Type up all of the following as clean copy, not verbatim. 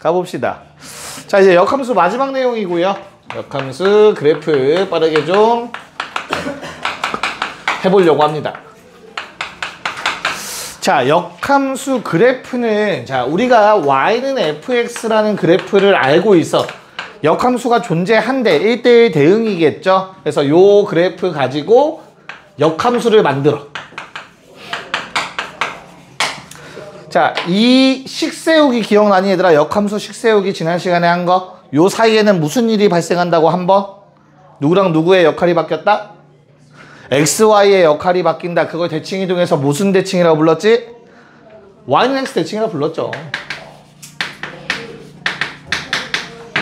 가봅시다. 자, 이제 역함수 마지막 내용이고요. 역함수 그래프 빠르게 좀 해보려고 합니다. 자, 역함수 그래프는, 자, 우리가 y는 fx라는 그래프를 알고 있어. 역함수가 존재한대. 1대1 대응이겠죠. 그래서 요 그래프 가지고 역함수를 만들어. 자, 이 식세우기 기억나니 얘들아? 역함수 식세우기 지난 시간에 한 거. 요 사이에는 무슨 일이 발생한다고 한번? 누구랑 누구의 역할이 바뀌었다? XY의 역할이 바뀐다. 그걸 대칭이동해서 무슨 대칭이라고 불렀지? Y는 X 대칭이라고 불렀죠.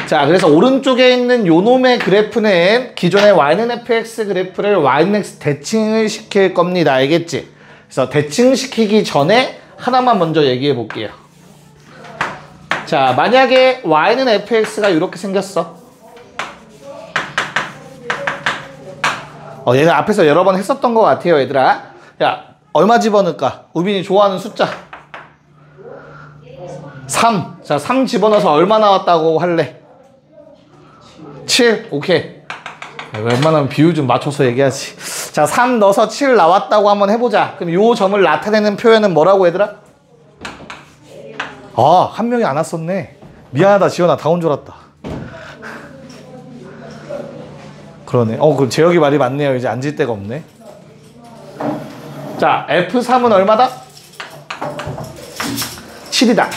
자, 그래서 오른쪽에 있는 요 놈의 그래프는 기존의 Y는 fx 그래프를 Y는 X 대칭을 시킬 겁니다. 알겠지? 그래서 대칭시키기 전에 하나만 먼저 얘기해 볼게요. 자, 만약에 Y는 fx가 이렇게 생겼어. 얘는 앞에서 여러 번 했었던 것 같아요, 얘들아. 야, 얼마 집어넣을까? 우빈이 좋아하는 숫자. 3. 자, 3 집어넣어서 얼마 나왔다고 할래? 7. 오케이. 웬만하면 비율 좀 맞춰서 얘기하지. 자, 3 넣어서 7 나왔다고 한번 해보자. 그럼 요 점을 나타내는 표현은 뭐라고, 얘들아? 한 명이 안 왔었네. 미안하다, 지원아. 다 온 줄 알았다. 그러네. 그럼 재혁이 말이 맞네요. 이제 앉을 데가 없네. 자, F3은 얼마다? 7이다.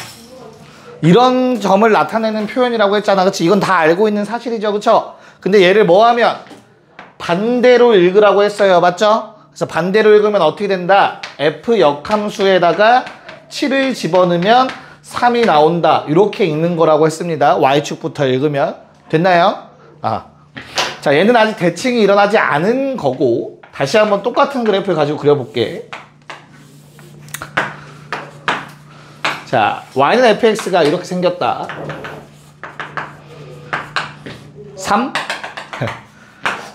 이런 점을 나타내는 표현이라고 했잖아. 그치? 이건 다 알고 있는 사실이죠. 그쵸? 근데 얘를 뭐 하면? 반대로 읽으라고 했어요. 맞죠? 그래서 반대로 읽으면 어떻게 된다? F 역함수에다가 7을 집어넣으면 3이 나온다. 이렇게 읽는 거라고 했습니다. Y축부터 읽으면. 됐나요? 자, 얘는 아직 대칭이 일어나지 않은 거고, 다시 한번 똑같은 그래프를 가지고 그려볼게. 자, y는 fx가 이렇게 생겼다. 3?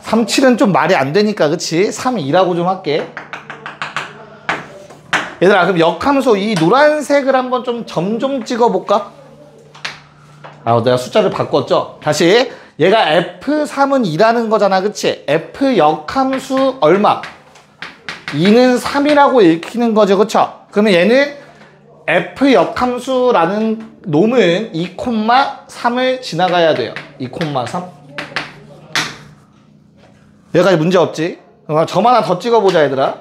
3, 7은 좀 말이 안 되니까, 그치? 3, 2라고 좀 할게. 얘들아, 그럼 역함수 이 노란색을 한번 좀 점 좀 찍어볼까? 내가 숫자를 바꿨죠? 다시. 얘가 F3은 2라는 거잖아. 그치? F 역함수 얼마? 2는 3이라고 읽히는 거죠. 그쵸? 그러면 얘는 F 역함수라는 놈은 2,3을 지나가야 돼요. 2,3. 여기까지 문제 없지? 점 하나 더 찍어보자, 얘들아.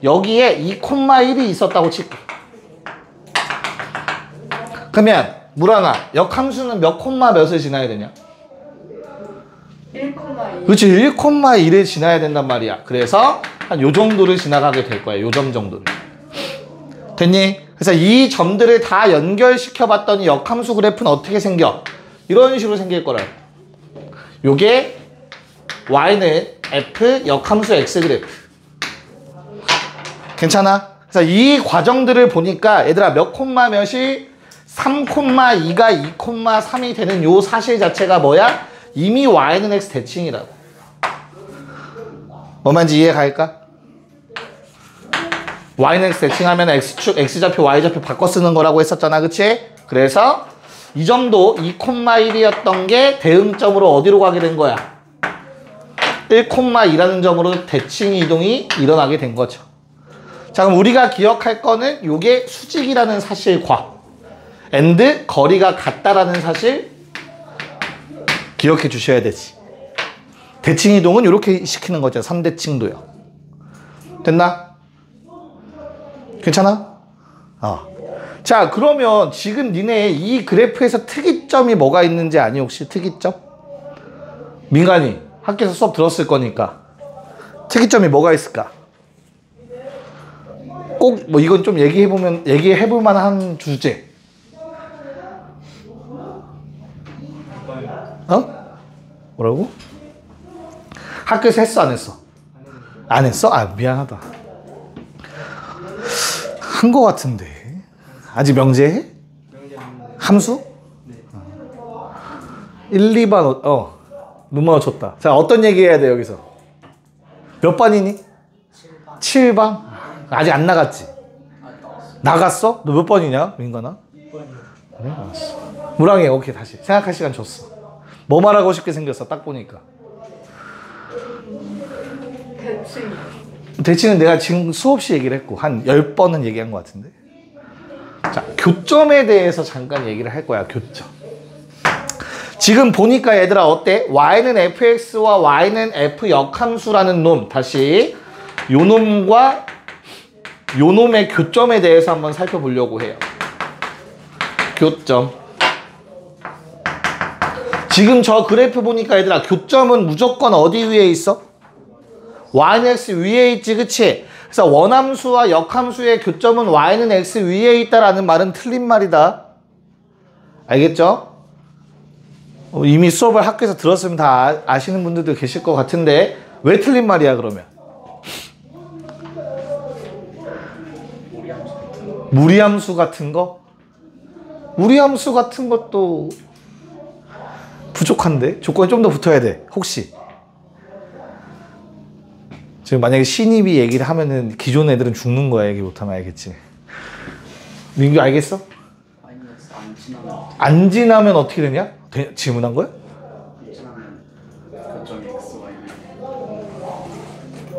여기에 2,1이 있었다고 칠게. 그러면 무랑아, 역함수는 몇 콤마 몇을 지나야 되냐? 1,2. 그렇지, 1,1을 지나야 된단 말이야. 그래서 한 요 정도를 지나가게 될 거야. 요 점 정도는. 됐니? 그래서 이 점들을 다 연결시켜 봤더니 역함수 그래프는 어떻게 생겨? 이런 식으로 생길 거라. 요게 y는 f 역함수 x 그래프. 괜찮아? 그래서 이 과정들을 보니까 얘들아 몇 콤마 몇이 3,2가 2,3이 되는 요 사실 자체가 뭐야? 이미 y는 x 대칭이라고. 뭔 말인지 이해 갈까? y는 x 대칭하면 x축, x좌표, y좌표 바꿔 쓰는 거라고 했었잖아. 그치? 그래서 이 점도 2,1이었던 게 대응점으로 어디로 가게 된 거야? 1,2라는 점으로 대칭 이동이 일어나게 된 거죠. 자, 그럼 우리가 기억할 거는 요게 수직이라는 사실과 and 거리가 같다라는 사실 기억해 주셔야 되지. 대칭 이동은 이렇게 시키는 거죠. 선대칭도요. 됐나? 괜찮아? 자, 그러면 지금 니네 이 그래프에서 특이점이 뭐가 있는지 아니? 혹시 특이점? 민간이 학교에서 수업 들었을 거니까 특이점이 뭐가 있을까? 꼭 뭐 이건 좀 얘기해볼 만한 주제. 뭐라고? 학교에서 했어 안 했어? 안 했어? 미안하다. 한 거 같은데. 아직 명제해? 함수? 네. 1, 2반 눈 마주쳤다. 자, 어떤 얘기 해야 돼 여기서? 몇 반이니? 7반. 7반? 아직 안 나갔지? 나갔어? 너 몇 번이냐 민간아? 6번이요. 그래? 알았어. 무랑해. 오케이, 다시. 생각할 시간 줬어. 뭐 말하고 싶게 생겼어, 딱 보니까. 대칭은 내가 지금 수없이 얘기를 했고, 한 10번은 얘기한 것 같은데. 자, 교점에 대해서 잠깐 얘기를 할 거야, 교점. 지금 보니까 얘들아, 어때? y는 fx와 y는 f 역함수라는 놈. 다시. 요 놈과 요 놈의 교점에 대해서 한번 살펴보려고 해요. 교점. 지금 저 그래프 보니까 얘들아, 교점은 무조건 어디 위에 있어? y는 x 위에 있지, 그치? 그래서 원함수와 역함수의 교점은 y는 x 위에 있다라는 말은 틀린 말이다. 알겠죠? 이미 수업을 학교에서 들었으면 다 아시는 분들도 계실 것 같은데 왜 틀린 말이야, 그러면? 무리함수 같은 거? 무리함수 같은 것도 부족한데? 조건이 좀 더 붙어야 돼. 혹시 지금 만약에 신입이 얘기를 하면은 기존 애들은 죽는 거야. 얘기 못하면. 알겠지? 민규 알겠어? 안 지나면 어떻게 되냐? 질문한 거야?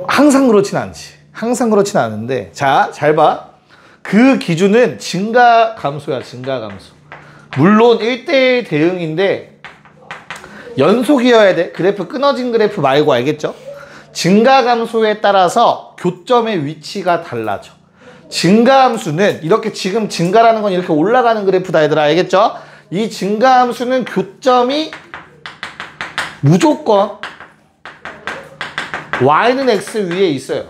항상 그렇진 않지. 항상 그렇진 않은데, 자, 잘 봐. 그 기준은 증가 감소야. 증가 감소. 물론 1대1 대응인데 연속이어야 돼. 그래프 끊어진 그래프 말고. 알겠죠? 증가 감소에 따라서 교점의 위치가 달라져. 증가 함수는 이렇게, 지금 증가라는 건 이렇게 올라가는 그래프다, 얘들아. 알겠죠? 이 증가 함수는 교점이 무조건 y는 x 위에 있어요.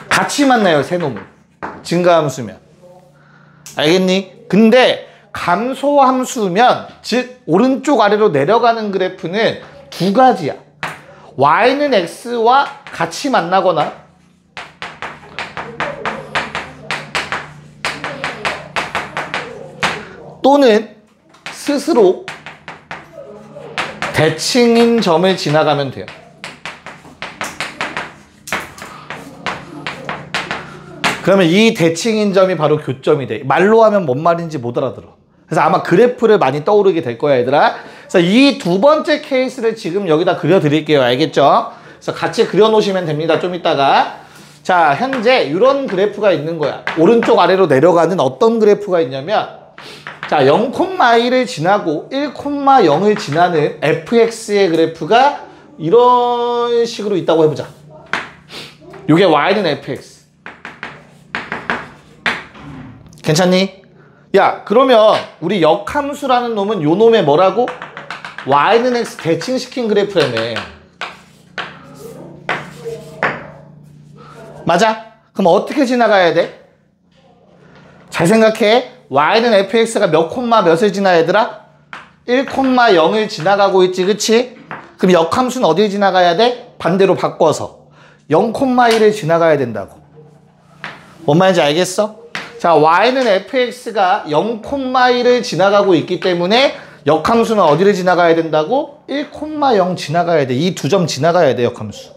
같이 만나요, 세 놈은. 증가 함수면. 알겠니? 근데 감소 함수면, 즉 오른쪽 아래로 내려가는 그래프는 두 가지야. y는 x와 같이 만나거나 또는 스스로 대칭인 점을 지나가면 돼요. 그러면 이 대칭인 점이 바로 교점이 돼. 말로 하면 뭔 말인지 못 알아들어. 그래서 아마 그래프를 많이 떠오르게 될 거야, 얘들아. 그래서 이 두 번째 케이스를 지금 여기다 그려드릴게요. 알겠죠? 그래서 같이 그려놓으시면 됩니다. 좀 이따가. 자, 현재 이런 그래프가 있는 거야. 오른쪽 아래로 내려가는 어떤 그래프가 있냐면, 자, 0,1을 지나고 1,0을 지나는 fx의 그래프가 이런 식으로 있다고 해보자. 요게 y는 fx. 괜찮니? 야, 그러면 우리 역함수라는 놈은 요 놈의 뭐라고? y는 x 대칭시킨 그래프라며. 맞아? 그럼 어떻게 지나가야 돼? 잘 생각해. y는 fx가 몇 콤마 몇을 지나, 얘들아? 1,0을 지나가고 있지, 그치? 그럼 역함수는 어딜 지나가야 돼? 반대로 바꿔서 0,1을 지나가야 된다고. 뭔 말인지 알겠어? 자, y는 fx가 0,1을 지나가고 있기 때문에 역함수는 어디를 지나가야 된다고? 1,0 지나가야 돼. 이 두 점 지나가야 돼, 역함수.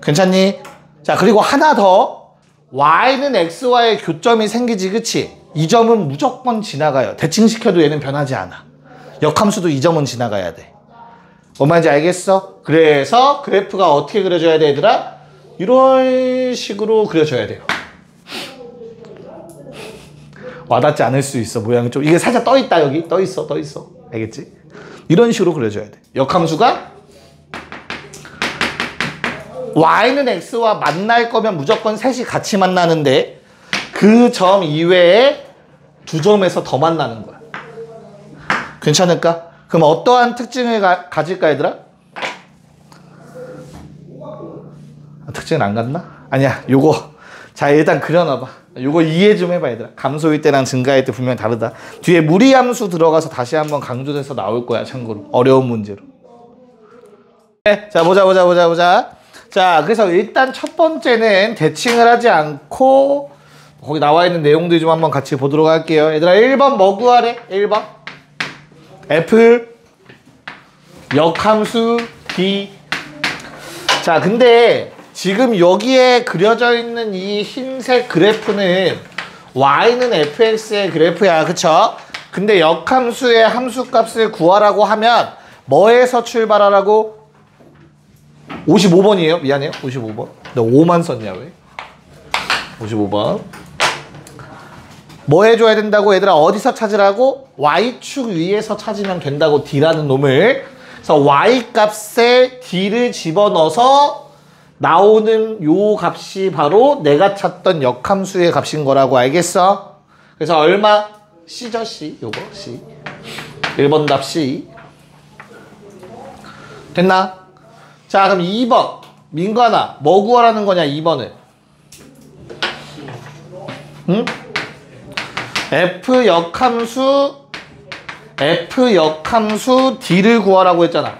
괜찮니? 자, 그리고 하나 더. y는 x와의 교점이 생기지, 그치? 이 점은 무조건 지나가요. 대칭시켜도 얘는 변하지 않아. 역함수도 이 점은 지나가야 돼. 뭔 말인지 알겠어? 그래서 그래프가 어떻게 그려져야 돼, 얘들아? 이런 식으로 그려져야 돼요. 와닿지 않을 수 있어. 모양이 좀, 이게 살짝 떠있다. 여기 떠있어. 알겠지? 이런 식으로 그려줘야 돼. 역함수가 y는 x와 만날 거면 무조건 셋이 같이 만나는데 그 점 이외에 두 점에서 더 만나는 거야. 괜찮을까? 그럼 어떠한 특징을 가질까, 얘들아? 특징은 안 갔나? 아니야, 요거. 자, 일단 그려놔봐. 요거 이해 좀 해봐, 얘들아. 감소일 때랑 증가일 때 분명히 다르다. 뒤에 무리함수 들어가서 다시 한번 강조돼서 나올 거야, 참고로. 어려운 문제로. 네, 자, 보자. 자, 그래서 일단 첫 번째는 대칭을 하지 않고 거기 나와 있는 내용들 좀 한번 같이 보도록 할게요. 얘들아, 1번 뭐 구하래? 1번 F 역함수 D. 자, 근데 지금 여기에 그려져 있는 이 흰색 그래프는 y는 fx의 그래프야. 그쵸? 근데 역함수의 함수값을 구하라고 하면 뭐에서 출발하라고? 55번이에요. 미안해요. 55번. 너 5만 썼냐 왜? 55번. 뭐 해줘야 된다고 얘들아? 어디서 찾으라고? y축 위에서 찾으면 된다고 d라는 놈을. 그래서 y값에 d를 집어넣어서 나오는 요 값이 바로 내가 찾던 역함수의 값인 거라고 알겠어? 그래서 얼마? C죠 C. 요거 C. 1번 답 C. 됐나? 자 그럼 2번 민관아 뭐 구하라는 거냐 2번을. 응? F 역함수 D를 구하라고 했잖아.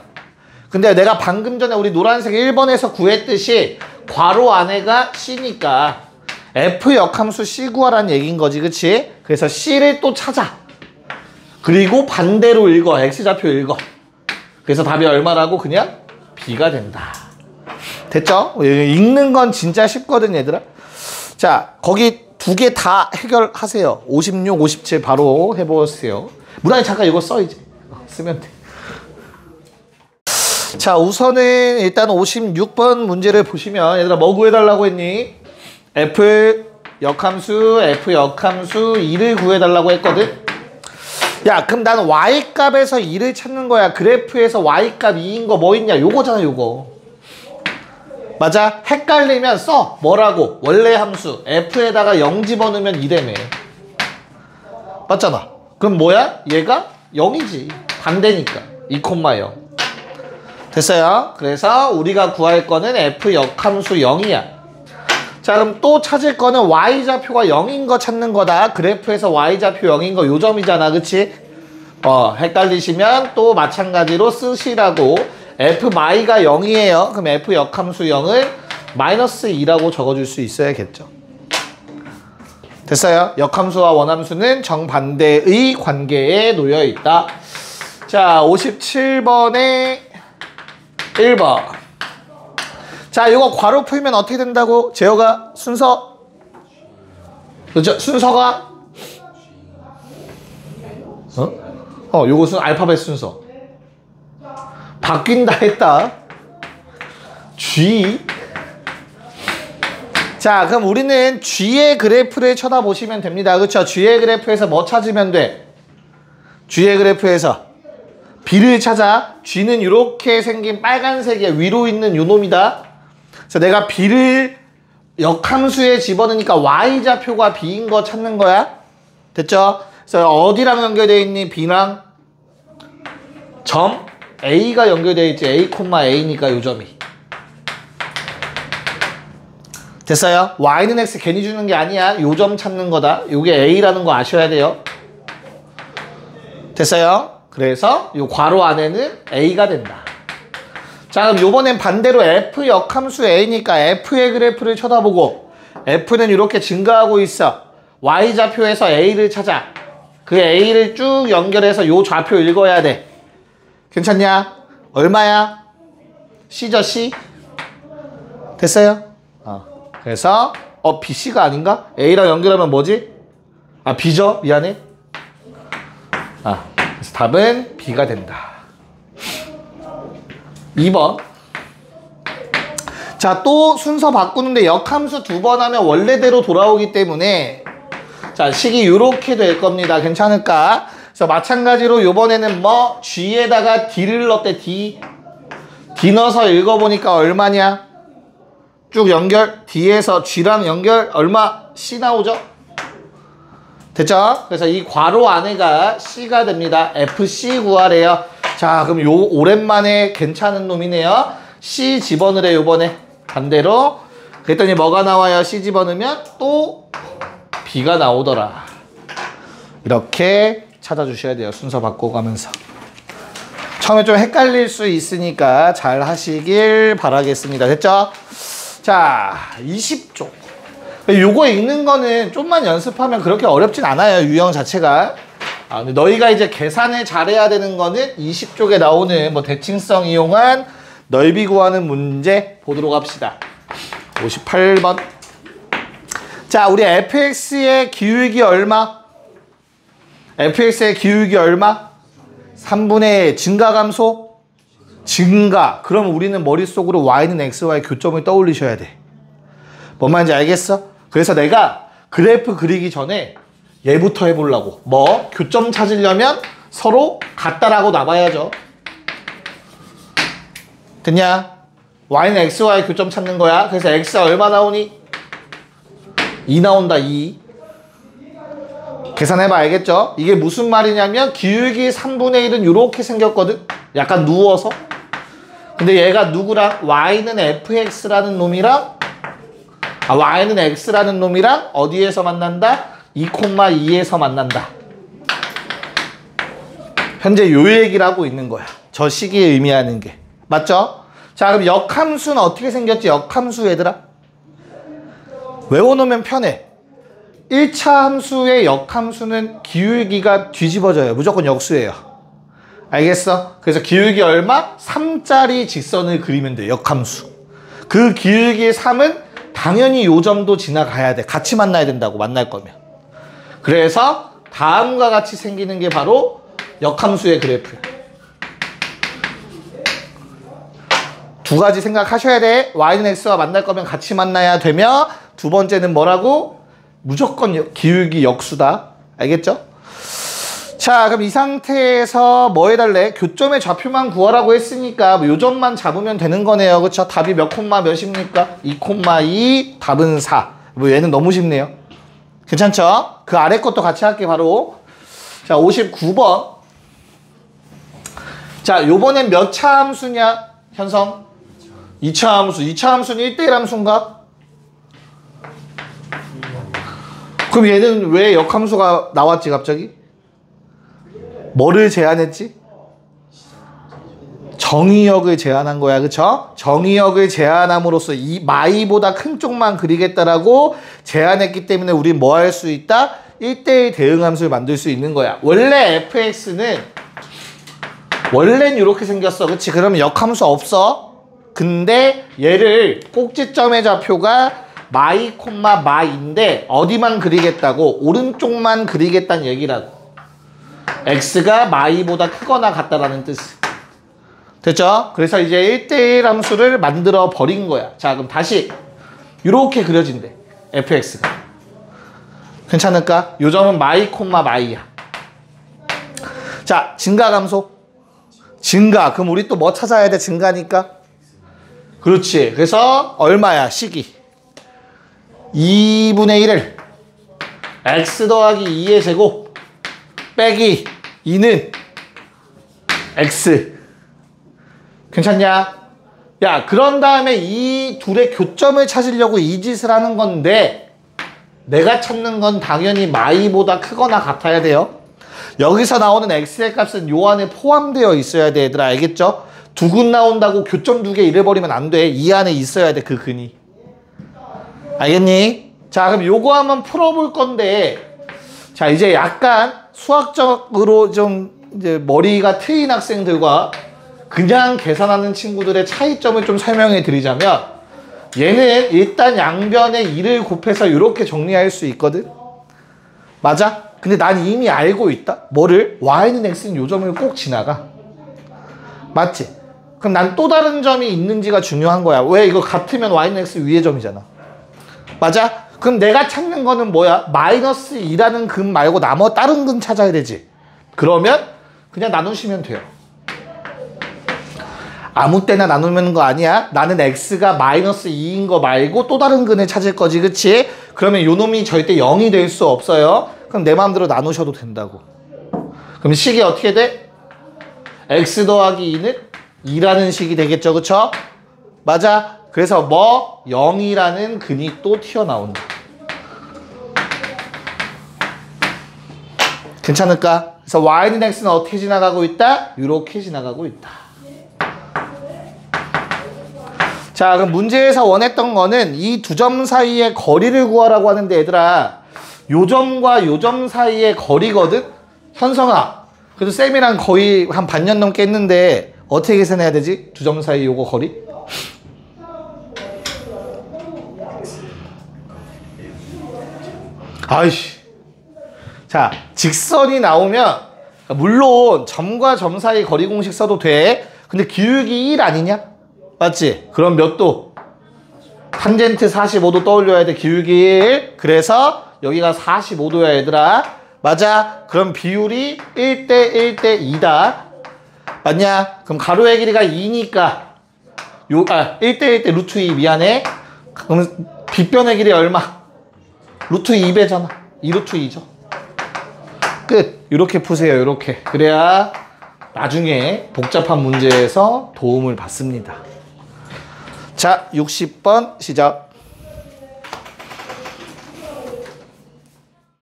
근데 내가 방금 전에 우리 노란색 1번에서 구했듯이 괄호 안에가 C니까 F 역함수 C 구하라는 얘기인 거지. 그치? 그래서 C를 또 찾아. 그리고 반대로 읽어. X좌표 읽어. 그래서 답이 얼마라고? 그냥 B가 된다. 됐죠? 읽는 건 진짜 쉽거든 얘들아. 자 거기 두 개 다 해결하세요. 56, 57 바로 해보세요. 무난히 잠깐 이거 써 이제. 쓰면 돼. 자 우선은 일단 56번 문제를 보시면 얘들아 뭐 구해달라고 했니? F 역함수 2를 구해달라고 했거든. 야 그럼 나는 y값에서 2를 찾는 거야. 그래프에서 y값 2인 거 뭐 있냐? 요거잖아 요거. 맞아? 헷갈리면 써. 뭐라고? 원래 함수 f에다가 0 집어넣으면 2되네. 맞잖아. 그럼 뭐야? 얘가 0이지. 반대니까 2,0. 됐어요? 그래서 우리가 구할 거는 f 역함수 0이야. 자 그럼 또 찾을 거는 y좌표가 0인 거 찾는 거다. 그래프에서 y좌표 0인 거 요 점이잖아. 그치? 헷갈리시면 또 마찬가지로 쓰시라고. f마이가 0이에요. 그럼 f 역함수 0을 마이너스 2라고 적어줄 수 있어야겠죠. 됐어요? 역함수와 원함수는 정반대의 관계에 놓여 있다. 자 57번에 1번. 자 이거 괄호 풀면 어떻게 된다고? 재호가 순서 그렇죠? 순서가 요것은 알파벳 순서 바뀐다 했다. G. 자 그럼 우리는 G의 그래프를 쳐다보시면 됩니다. 그렇죠? G의 그래프에서 뭐 찾으면 돼? G의 그래프에서 B를 찾아. G는 이렇게 생긴 빨간색의 위로 있는 요 놈이다. 그래서 내가 B를 역함수에 집어넣으니까 Y좌표가 B인 거 찾는 거야. 됐죠? 그래서 어디랑 연결되어 있니? B랑 점 A가 연결되어 있지. A, A니까 요 점이. 됐어요? Y는 X 괜히 주는 게 아니야. 요 점 찾는 거다. 요게 A라는 거 아셔야 돼요. 됐어요? 그래서 요 괄호 안에는 A가 된다. 자 그럼 요번엔 반대로 F 역함수 A니까 F의 그래프를 쳐다보고 F는 이렇게 증가하고 있어. Y좌표에서 A를 찾아. 그 A를 쭉 연결해서 요 좌표 읽어야 돼. 괜찮냐? 얼마야? C죠 C? 됐어요? 그래서 BC가 아닌가? A랑 연결하면 뭐지? B죠? 미안해. 그래서 답은 B가 된다. 2번. 자, 또 순서 바꾸는데 역함수 2번 하면 원래대로 돌아오기 때문에 자, 식이 이렇게 될 겁니다. 괜찮을까? 그래서 마찬가지로 요번에는 뭐 G에다가 D를 넣었대. D 넣어서 읽어보니까 얼마냐? 쭉 연결. D에서 G랑 연결 얼마? C 나오죠? 됐죠? 그래서 이 괄호 안에가 C가 됩니다. FC 구하래요. 자, 그럼 요 오랜만에 괜찮은 놈이네요. C 집어넣으래 요번에. 반대로. 그랬더니 뭐가 나와요? C 집어넣으면 또 B가 나오더라. 이렇게 찾아주셔야 돼요. 순서 바꿔가면서. 처음에 좀 헷갈릴 수 있으니까 잘 하시길 바라겠습니다. 됐죠? 자, 20쪽. 요거 읽는 거는 좀만 연습하면 그렇게 어렵진 않아요. 유형 자체가. 근데 너희가 이제 계산을 잘해야 되는 거는 20쪽에 나오는 뭐 대칭성 이용한 넓이 구하는 문제 보도록 합시다. 58번. 자, 우리 fx의 기울기 얼마? fx의 기울기 얼마? 3분의 증가 감소? 증가. 그럼 우리는 머릿속으로 y는 x와의 교점을 떠올리셔야 돼. 뭔 말인지 알겠어? 그래서 내가 그래프 그리기 전에 얘부터 해보려고. 뭐? 교점 찾으려면 서로 같다라고 놔봐야죠. 됐냐? y는 x와의 교점 찾는 거야. 그래서 x가 얼마 나오니? 2 나온다. 2. 계산해봐. 알겠죠? 이게 무슨 말이냐면 기울기 3분의 1은 이렇게 생겼거든. 약간 누워서. 근데 얘가 누구랑? y는 fx라는 놈이랑 y는 x라는 놈이랑 어디에서 만난다? 2,2에서 만난다. 현재 요 얘기를 하고 있는 거야. 저 시기에 의미하는 게. 맞죠? 자, 그럼 역함수는 어떻게 생겼지? 역함수 얘들아. 외워놓으면 편해. 1차 함수의 역함수는 기울기가 뒤집어져요. 무조건 역수예요. 알겠어? 그래서 기울기 얼마? 3짜리 직선을 그리면 돼. 역함수. 그 기울기 3은 당연히 요 점도 지나가야 돼. 같이 만나야 된다고. 만날 거면. 그래서 다음과 같이 생기는 게 바로 역함수의 그래프야. 두 가지 생각하셔야 돼. y는 x와 만날 거면 같이 만나야 되며, 두 번째는 뭐라고? 무조건 기울기 역수다. 알겠죠? 자, 그럼 이 상태에서 뭐 해달래? 교점의 좌표만 구하라고 했으니까 뭐 요 점만 잡으면 되는 거네요. 그쵸? 답이 몇 콤마 몇입니까? 2,2, 답은 4. 뭐 얘는 너무 쉽네요. 괜찮죠? 그 아래 것도 같이 할게 바로. 자, 59번. 자, 요번엔 몇 차 함수냐? 현성? 2차 함수. 2차 함수는 1대1 함수인가? 그럼 얘는 왜 역함수가 나왔지 갑자기? 뭐를 제한했지? 정의역을 제한한 거야. 그쵸? 정의역을 제한함으로써 이 마이보다 큰 쪽만 그리겠다라고 제한했기 때문에 우린 뭐 할 수 있다? 1대1 대응함수를 만들 수 있는 거야. 원래 fx는 원래는 이렇게 생겼어. 그치? 그러면 역함수 없어. 근데 얘를 꼭지점의 좌표가 마이 콤마 마인데 어디만 그리겠다고? 오른쪽만 그리겠다는 얘기라고. x가 마이보다 크거나 같다라는 뜻. 됐죠? 그래서 이제 1대1 함수를 만들어 버린 거야. 자, 그럼 다시 이렇게 그려진대. fx가. 괜찮을까? 요 점은 마이 콤마 마이야. 자, 증가 감소. 증가. 그럼 우리 또 뭐 찾아야 돼? 증가니까. 그렇지. 그래서 얼마야? 식이 2분의 1을 x 더하기 2의 제곱 빼기 2는 x. 괜찮냐? 야, 그런 다음에 이 둘의 교점을 찾으려고 이 짓을 하는 건데 내가 찾는 건 당연히 마이보다 크거나 같아야 돼요. 여기서 나오는 x의 값은 요 안에 포함되어 있어야 돼. 얘들아 알겠죠? 두 근 나온다고 교점 두 개 잃어버리면 안 돼. 이 안에 있어야 돼. 그 근이. 알겠니? 자, 그럼 요거 한번 풀어볼 건데, 자, 이제 약간 수학적으로 좀 이제 머리가 트인 학생들과 그냥 계산하는 친구들의 차이점을 좀 설명해 드리자면, 얘는 일단 양변에 2를 곱해서 이렇게 정리할 수 있거든? 맞아? 근데 난 이미 알고 있다? 뭐를? y는 x는 요 점을 꼭 지나가. 맞지? 그럼 난 또 다른 점이 있는지가 중요한 거야. 왜? 이거 같으면 y는 x 위의 점이잖아. 맞아? 그럼 내가 찾는 거는 뭐야? 마이너스 2라는 근 말고 나머 다른 근 찾아야 되지. 그러면 그냥 나누시면 돼요. 아무 때나 나누는 거 아니야. 나는 x가 마이너스 2인 거 말고 또 다른 근을 찾을 거지. 그치? 그러면 요 놈이 절대 0이 될 수 없어요. 그럼 내 마음대로 나누셔도 된다고. 그럼 식이 어떻게 돼? x 더하기 2는 2라는 식이 되겠죠. 그쵸? 맞아? 그래서 뭐? 0이라는 근이 또 튀어나온다. 괜찮을까? 그래서 y는 x는 어떻게 지나가고 있다? 이렇게 지나가고 있다. 자, 그럼 문제에서 원했던 거는 이 두 점 사이의 거리를 구하라고 하는데 얘들아, 요 점과 요 점 사이의 거리거든? 현성아, 그래도 쌤이랑 거의 한 반년 넘게 했는데 어떻게 계산해야 되지? 두 점 사이 요거 거리? 아이씨. 자, 직선이 나오면 물론 점과 점 사이 거리 공식 써도 돼. 근데 기울기 1 아니냐? 맞지? 그럼 몇 도? 탄젠트 45도 떠올려야 돼. 기울기 1. 그래서 여기가 45도야 얘들아. 맞아? 그럼 비율이 1대 1대 2다. 맞냐? 그럼 가로의 길이가 2니까 1대 1대 루트 2 미안해. 그럼 빗변의 길이 얼마? 루트 2배잖아. 2루트 2죠. 끝. 이렇게 푸세요. 이렇게. 그래야 나중에 복잡한 문제에서 도움을 받습니다. 자, 60번 시작.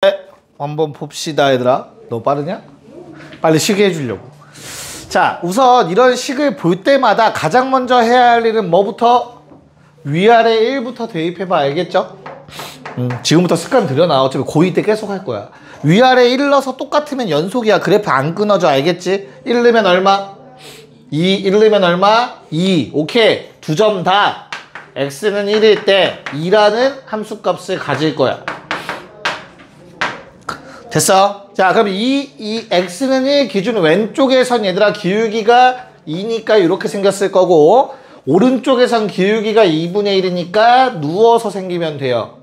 네, 한번 봅시다 얘들아. 너무 빠르냐? 빨리 쉬게 해주려고. 자, 우선 이런 식을 볼 때마다 가장 먼저 해야 할 일은 뭐부터? 위아래 1부터 대입해봐. 알겠죠? 지금부터 습관 들여놔. 어차피 고2 때 계속 할 거야. 위아래 1 넣어서 똑같으면 연속이야. 그래프 안 끊어져. 알겠지? 1 넣으면 얼마? 2. 1 넣으면 얼마? 2. 오케이. 두 점 다 x는 1일 때 2라는 함수값을 가질 거야. 됐어? 자, 그럼 이 x는 1 기준 왼쪽에선 얘들아 기울기가 2니까 이렇게 생겼을 거고, 오른쪽에선 기울기가 2분의 1이니까 누워서 생기면 돼요.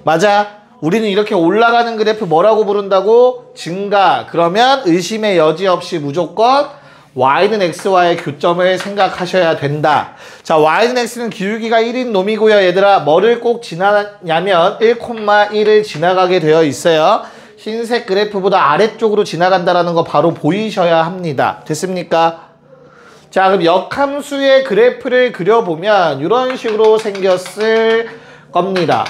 맞아? 우리는 이렇게 올라가는 그래프 뭐라고 부른다고? 증가. 그러면 의심의 여지 없이 무조건 y는 x와의 교점을 생각하셔야 된다. 자, y는 x는 기울기가 1인 놈이고요. 얘들아, 뭐를 꼭 지나냐면 1,1을 지나가게 되어 있어요. 흰색 그래프보다 아래쪽으로 지나간다는 거 바로 보이셔야 합니다. 됐습니까? 자, 그럼 역함수의 그래프를 그려보면 이런 식으로 생겼을 겁니다.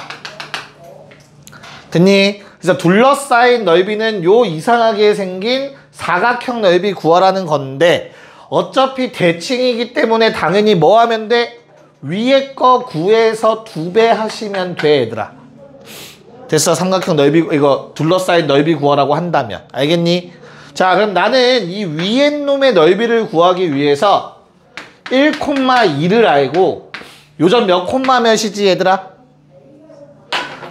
됐니? 그래서 둘러싸인 넓이는 요 이상하게 생긴 사각형 넓이 구하라는 건데, 어차피 대칭이기 때문에 당연히 뭐 하면 돼? 위에 거 구해서 2배 하시면 돼 얘들아. 됐어? 삼각형 넓이, 이거 둘러싸인 넓이 구하라고 한다면. 알겠니? 자, 그럼 나는 이 위에 놈의 넓이를 구하기 위해서 1,2를 알고, 요점 몇 콤마 몇이지 얘들아?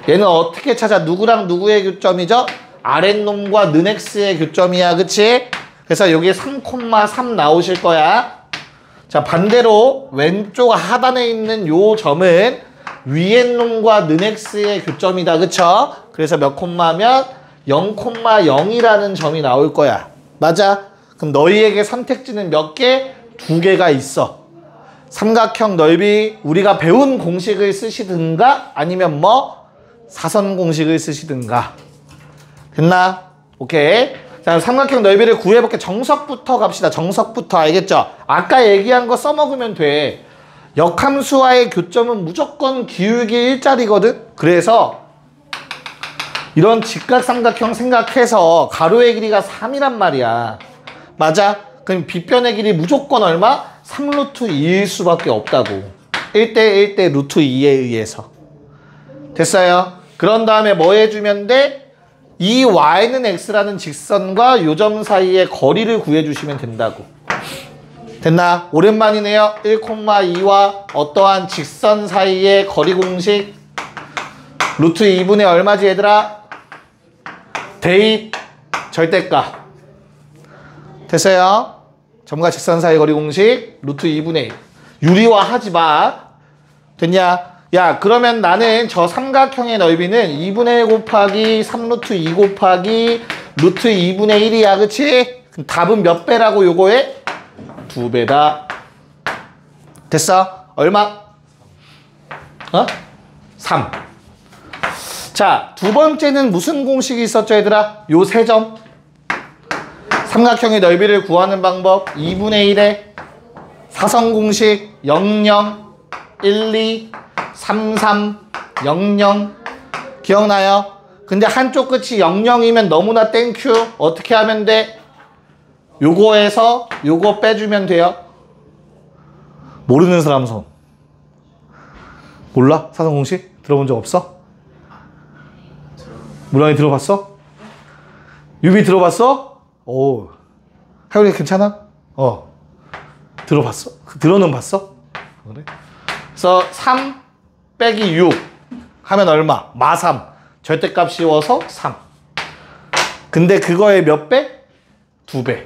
얘는 어떻게 찾아? 누구랑 누구의 교점이죠? 아랫놈과 는 x의 교점이야. 그치? 그래서 여기에 3,3 나오실 거야. 자, 반대로 왼쪽 하단에 있는 요 점은 위에 놈과 는 x의 교점이다. 그쵸? 그래서 몇 콤마면 0,0이라는 점이 나올 거야. 맞아? 그럼 너희에게 선택지는 몇 개? 2개가 있어. 삼각형 넓이 우리가 배운 공식을 쓰시든가 아니면 뭐 사선 공식을 쓰시든가. 됐나? 오케이. 자, 삼각형 넓이를 구해볼게. 정석부터 갑시다. 정석부터. 알겠죠? 아까 얘기한 거 써먹으면 돼. 역함수와의 교점은 무조건 기울기 1짜리거든? 그래서 이런 직각삼각형 생각해서 가로의 길이가 3이란 말이야. 맞아? 그럼 빗변의 길이 무조건 얼마? 3루트 2일 수밖에 없다고. 1대 1대 루트 2에 의해서. 됐어요? 그런 다음에 뭐 해주면 돼? 이 y는 x라는 직선과 요점 사이의 거리를 구해주시면 된다고. 됐나? 오랜만이네요. 1,2와 어떠한 직선 사이의 거리 공식. 루트 2분의 얼마지 얘들아? 대입 절대값. 됐어요? 점과 직선 사이 거리 공식 루트 2분의 1. 유리화 하지 마. 됐냐? 야, 그러면 나는 저 삼각형의 넓이는 2분의 1 곱하기 3루트 2 곱하기 루트 2분의 1이야. 그치? 그럼 답은 몇 배라고 요거에? 2배다. 됐어? 얼마? 3. 자, 두 번째는 무슨 공식이 있었죠 얘들아? 요 세 점. 삼각형의 넓이를 구하는 방법 2분의 1에 사선 공식 0, 0, 1, 2, 3, 3, 0, 0 기억나요? 근데 한쪽 끝이 0, 0이면 너무나 땡큐. 어떻게 하면 돼? 요거에서 요거 빼주면 돼요. 모르는 사람 손. 몰라? 사선 공식? 들어본 적 없어? 무랑이 들어봤어? 유비 들어봤어? 오, 하율이 괜찮아? 들어봤어? 들어는 봤어? 그래? 그래서 3 빼기 6 하면 얼마? 마3. 절대값 씌워서 3. 근데 그거의 몇 배? 2배.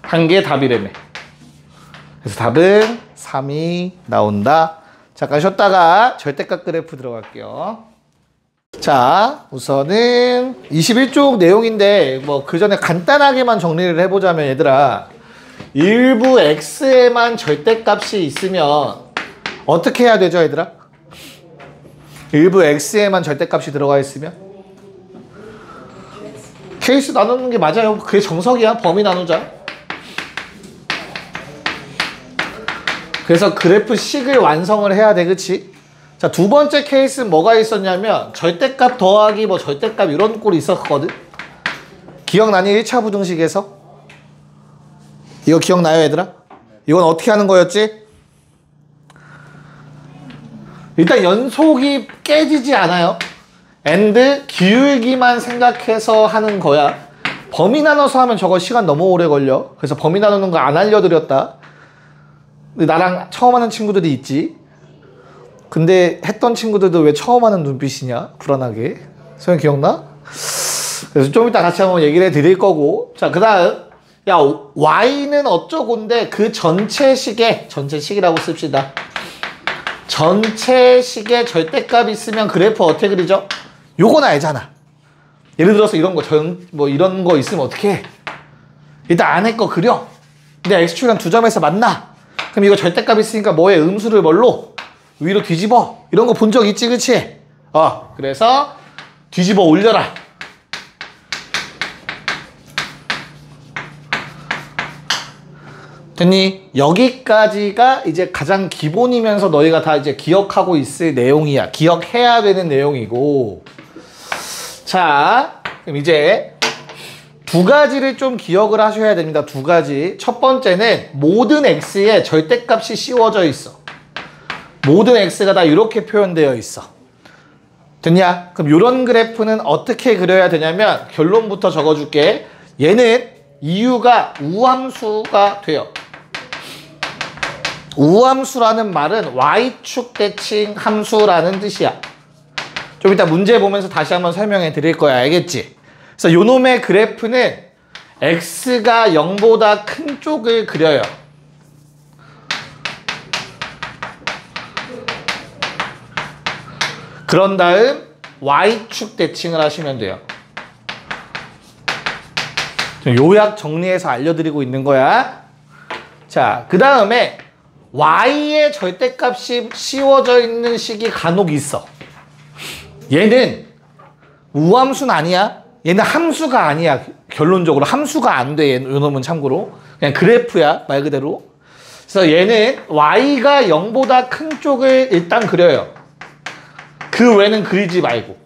한 게 답이라며. 그래서 답은 3이 나온다. 잠깐 쉬었다가 절대값 그래프 들어갈게요. 자, 우선은 21쪽 내용인데 뭐 그 전에 간단하게만 정리를 해보자면 얘들아, 일부 x에만 절대값이 있으면 어떻게 해야 되죠, 얘들아? 일부 x에만 절대값이 들어가 있으면 케이스 나누는 게 맞아요. 그게 정석이야. 범위 나누자. 그래서 그래프식을 완성을 해야 돼, 그치? 자, 두 번째 케이스는 뭐가 있었냐면 절대값 더하기 뭐 절대값 이런 꼴이 있었거든. 기억나니? 1차 부등식에서 이거 기억나요, 얘들아? 이건 어떻게 하는 거였지? 일단 연속이 깨지지 않아요. and 기울기만 생각해서 하는 거야. 범위 나눠서 하면 저거 시간 너무 오래 걸려. 그래서 범위 나누는 거 안 알려드렸다. 나랑 처음 하는 친구들이 있지. 근데 했던 친구들도 왜 처음 하는 눈빛이냐? 불안하게. 소영 기억나? 그래서 좀 이따 같이 한번 얘기를 해드릴 거고. 자, 그 다음 야, y는 어쩌고인데 그 전체식이라고 씁시다. 전체식의 절대값 있으면 그래프 어떻게 그리죠? 요건 알잖아. 예를 들어서 이런 거, 뭐 이런 거 있으면 어떻게 해? 일단 안에 거 그려. 근데 x축이랑 두 점에서 만나. 그럼 이거 절대값 있으니까 뭐에 음수를 뭘로? 위로 뒤집어. 이런 거 본 적 있지, 그치? 그래서 뒤집어 올려라. 됐니? 여기까지가 이제 가장 기본이면서 너희가 다 이제 기억하고 있을 내용이야. 기억해야 되는 내용이고. 자, 그럼 이제 두 가지를 좀 기억을 하셔야 됩니다. 두 가지. 첫 번째는 모든 x에 절대값이 씌워져 있어. 모든 x가 다 이렇게 표현되어 있어. 됐냐? 그럼 이런 그래프는 어떻게 그려야 되냐면 결론부터 적어줄게. 얘는 이유가 우함수가 돼요. 우함수라는 말은 y축 대칭 함수라는 뜻이야. 좀 이따 문제 보면서 다시 한번 설명해 드릴 거야. 알겠지? 그래서 요 놈의 그래프는 x가 0보다 큰 쪽을 그려요. 그런 다음 y축 대칭을 하시면 돼요. 요약 정리해서 알려드리고 있는 거야. 자, 그 다음에 y의 절대값이 씌워져 있는 식이 간혹 있어. 얘는 우함수는 아니야. 얘는 함수가 아니야. 결론적으로 함수가 안 돼. 요놈은 참고로 그냥 그래프야, 말 그대로. 그래서 얘는 y가 0보다 큰 쪽을 일단 그려요. 그 외는 그리지 말고.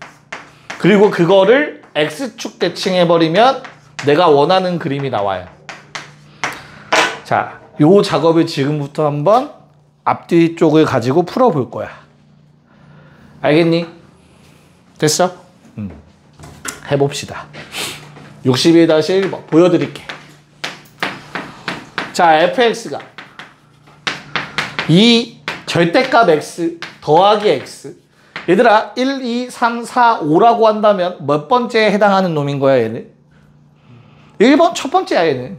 그리고 그거를 x축 대칭해버리면 내가 원하는 그림이 나와요. 자, 요 작업을 지금부터 한번 앞뒤 쪽을 가지고 풀어볼 거야. 알겠니? 됐어? 해봅시다. 61-1번 보여드릴게. 자, fx가 이 절대값 x 더하기 x. 얘들아, 1, 2, 3, 4, 5라고 한다면 몇 번째에 해당하는 놈인 거야, 얘는? 1번 첫 번째야, 얘는.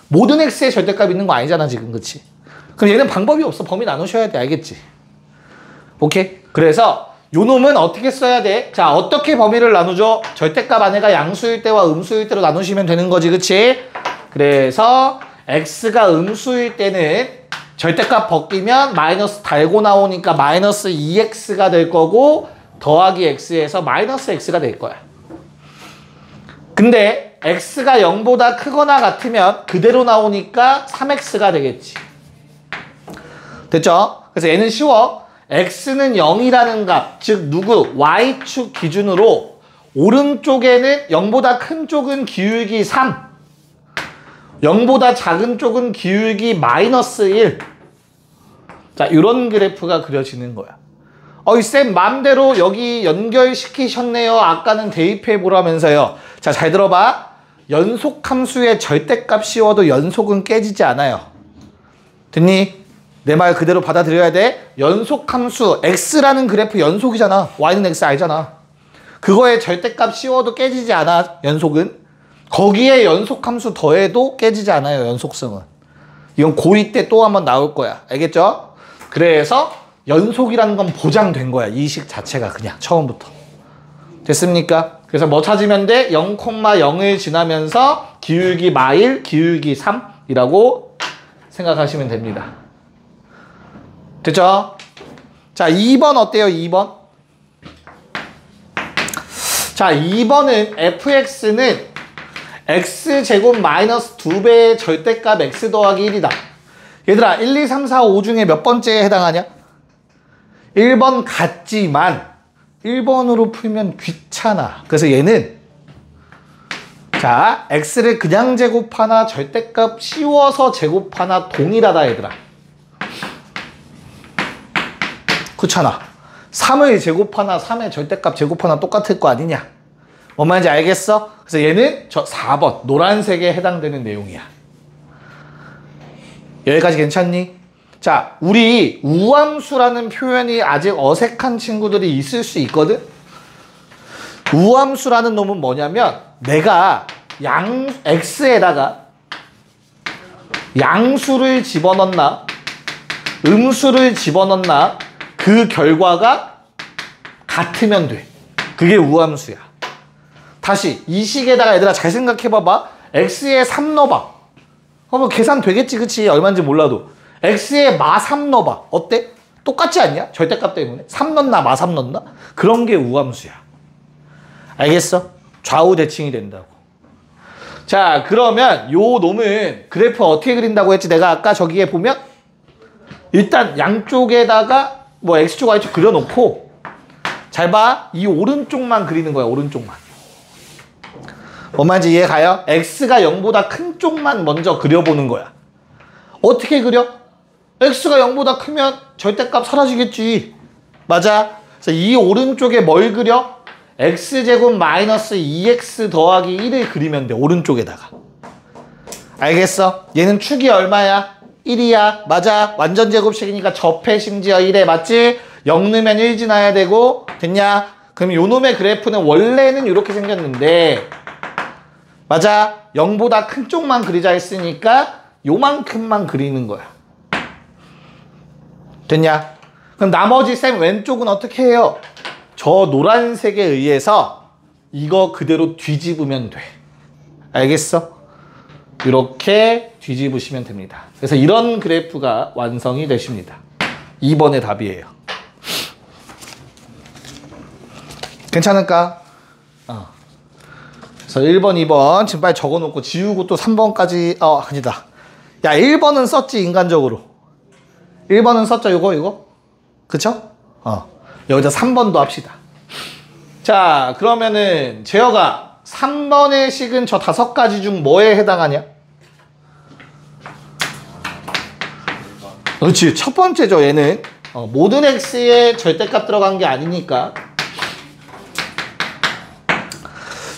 모든 x의 절대값 있는 거 아니잖아, 지금. 그치? 그럼 얘는 방법이 없어. 범위 나누셔야 돼. 알겠지? 오케이? 그래서 요 놈은 어떻게 써야 돼? 자, 어떻게 범위를 나누죠? 절대값 안에가 양수일 때와 음수일 때로 나누시면 되는 거지. 그치? 그래서 x가 음수일 때는 절대값 벗기면 마이너스 달고 나오니까 마이너스 2x가 될 거고 더하기 x에서 마이너스 x가 될 거야. 근데 x가 0보다 크거나 같으면 그대로 나오니까 3x가 되겠지. 됐죠? 그래서 얘는 쉬워. x는 0이라는 값, 즉 누구? y축 기준으로 오른쪽에는 0보다 큰 쪽은 기울기 3, 0보다 작은 쪽은 기울기 마이너스 1. 자, 이런 그래프가 그려지는 거야. 쌤 맘대로 여기 연결시키셨네요. 아까는 대입해 보라면서요. 자, 잘 들어봐. 연속함수의 절대값 씌워도 연속은 깨지지 않아요. 됐니? 내 말 그대로 받아들여야 돼. 연속함수 x라는 그래프 연속이잖아. y는 x 알잖아. 그거에 절대값 씌워도 깨지지 않아, 연속은. 거기에 연속함수 더해도 깨지지 않아요, 연속성은. 이건 고2 때 또 한번 나올 거야. 알겠죠? 그래서 연속이라는 건 보장된 거야, 이 식 자체가 그냥 처음부터. 됐습니까? 그래서 뭐 찾으면 돼? 0,0을 지나면서 기울기 마일, 기울기 3이라고 생각하시면 됩니다. 됐죠? 자, 2번 어때요? 2번? 자, 2번은 fx는 x제곱 마이너스 2배의 절대값 x 더하기 1이다. 얘들아, 1, 2, 3, 4, 5 중에 몇 번째에 해당하냐? 1번 같지만 1번으로 풀면 귀찮아. 그래서 얘는 자, x를 그냥 제곱하나 절대값 씌워서 제곱하나 동일하다, 얘들아. 그렇잖아. 3을 제곱하나 3의 절대값 제곱하나 똑같을 거 아니냐. 뭔 말인지 알겠어? 그래서 얘는 저 4번 노란색에 해당되는 내용이야. 여기까지 괜찮니? 자, 우리 우함수라는 표현이 아직 어색한 친구들이 있을 수 있거든? 우함수라는 놈은 뭐냐면 내가 x에다가 양수를 집어넣나 음수를 집어넣나 그 결과가 같으면 돼. 그게 우함수야. 다시 이 식에다가 얘들아 잘 생각해봐봐. x에 3 넣어봐. 뭐 계산 되겠지, 그치? 얼마인지 몰라도. x에 마 3 넣어봐. 어때? 똑같지 않냐? 절대값 때문에. 3 넣나 마 3 넣나? 그런 게 우함수야. 알겠어? 좌우 대칭이 된다고. 자, 그러면 요 놈은 그래프 어떻게 그린다고 했지? 내가 아까 저기에 보면 일단 양쪽에다가 뭐 x축 y축 그려놓고 잘 봐. 이 오른쪽만 그리는 거야, 오른쪽만. 뭔 말인지 이해 가요? x가 0보다 큰 쪽만 먼저 그려보는 거야. 어떻게 그려? x가 0보다 크면 절대값 사라지겠지. 맞아. 그래서 이 오른쪽에 뭘 그려? x제곱 마이너스 2x 더하기 1을 그리면 돼, 오른쪽에다가. 알겠어? 얘는 축이 얼마야? 1이야. 맞아. 완전 제곱식이니까 접해 심지어 1에 맞지? 0 넣으면 1 지나야 되고. 됐냐? 그럼 요 놈의 그래프는 원래는 이렇게 생겼는데 맞아. 0보다 큰 쪽만 그리자 했으니까 요만큼만 그리는 거야. 됐냐? 그럼 나머지 쌤 왼쪽은 어떻게 해요? 저 노란색에 의해서 이거 그대로 뒤집으면 돼. 알겠어? 이렇게 뒤집으시면 됩니다. 그래서 이런 그래프가 완성이 되십니다. 2번의 답이에요. 괜찮을까? 그래서 1번, 2번 지금 빨리 적어놓고 지우고 또 3번까지 아니다. 야, 1번은 썼지, 인간적으로. 1번은 썼죠, 이거? 그쵸? 여기다 3번도 합시다. 자, 그러면은 재혁아, 3번의 식은 저 5가지 중 뭐에 해당하냐? 그렇지, 첫 번째죠, 얘는. 모든 x에 절대값 들어간 게 아니니까.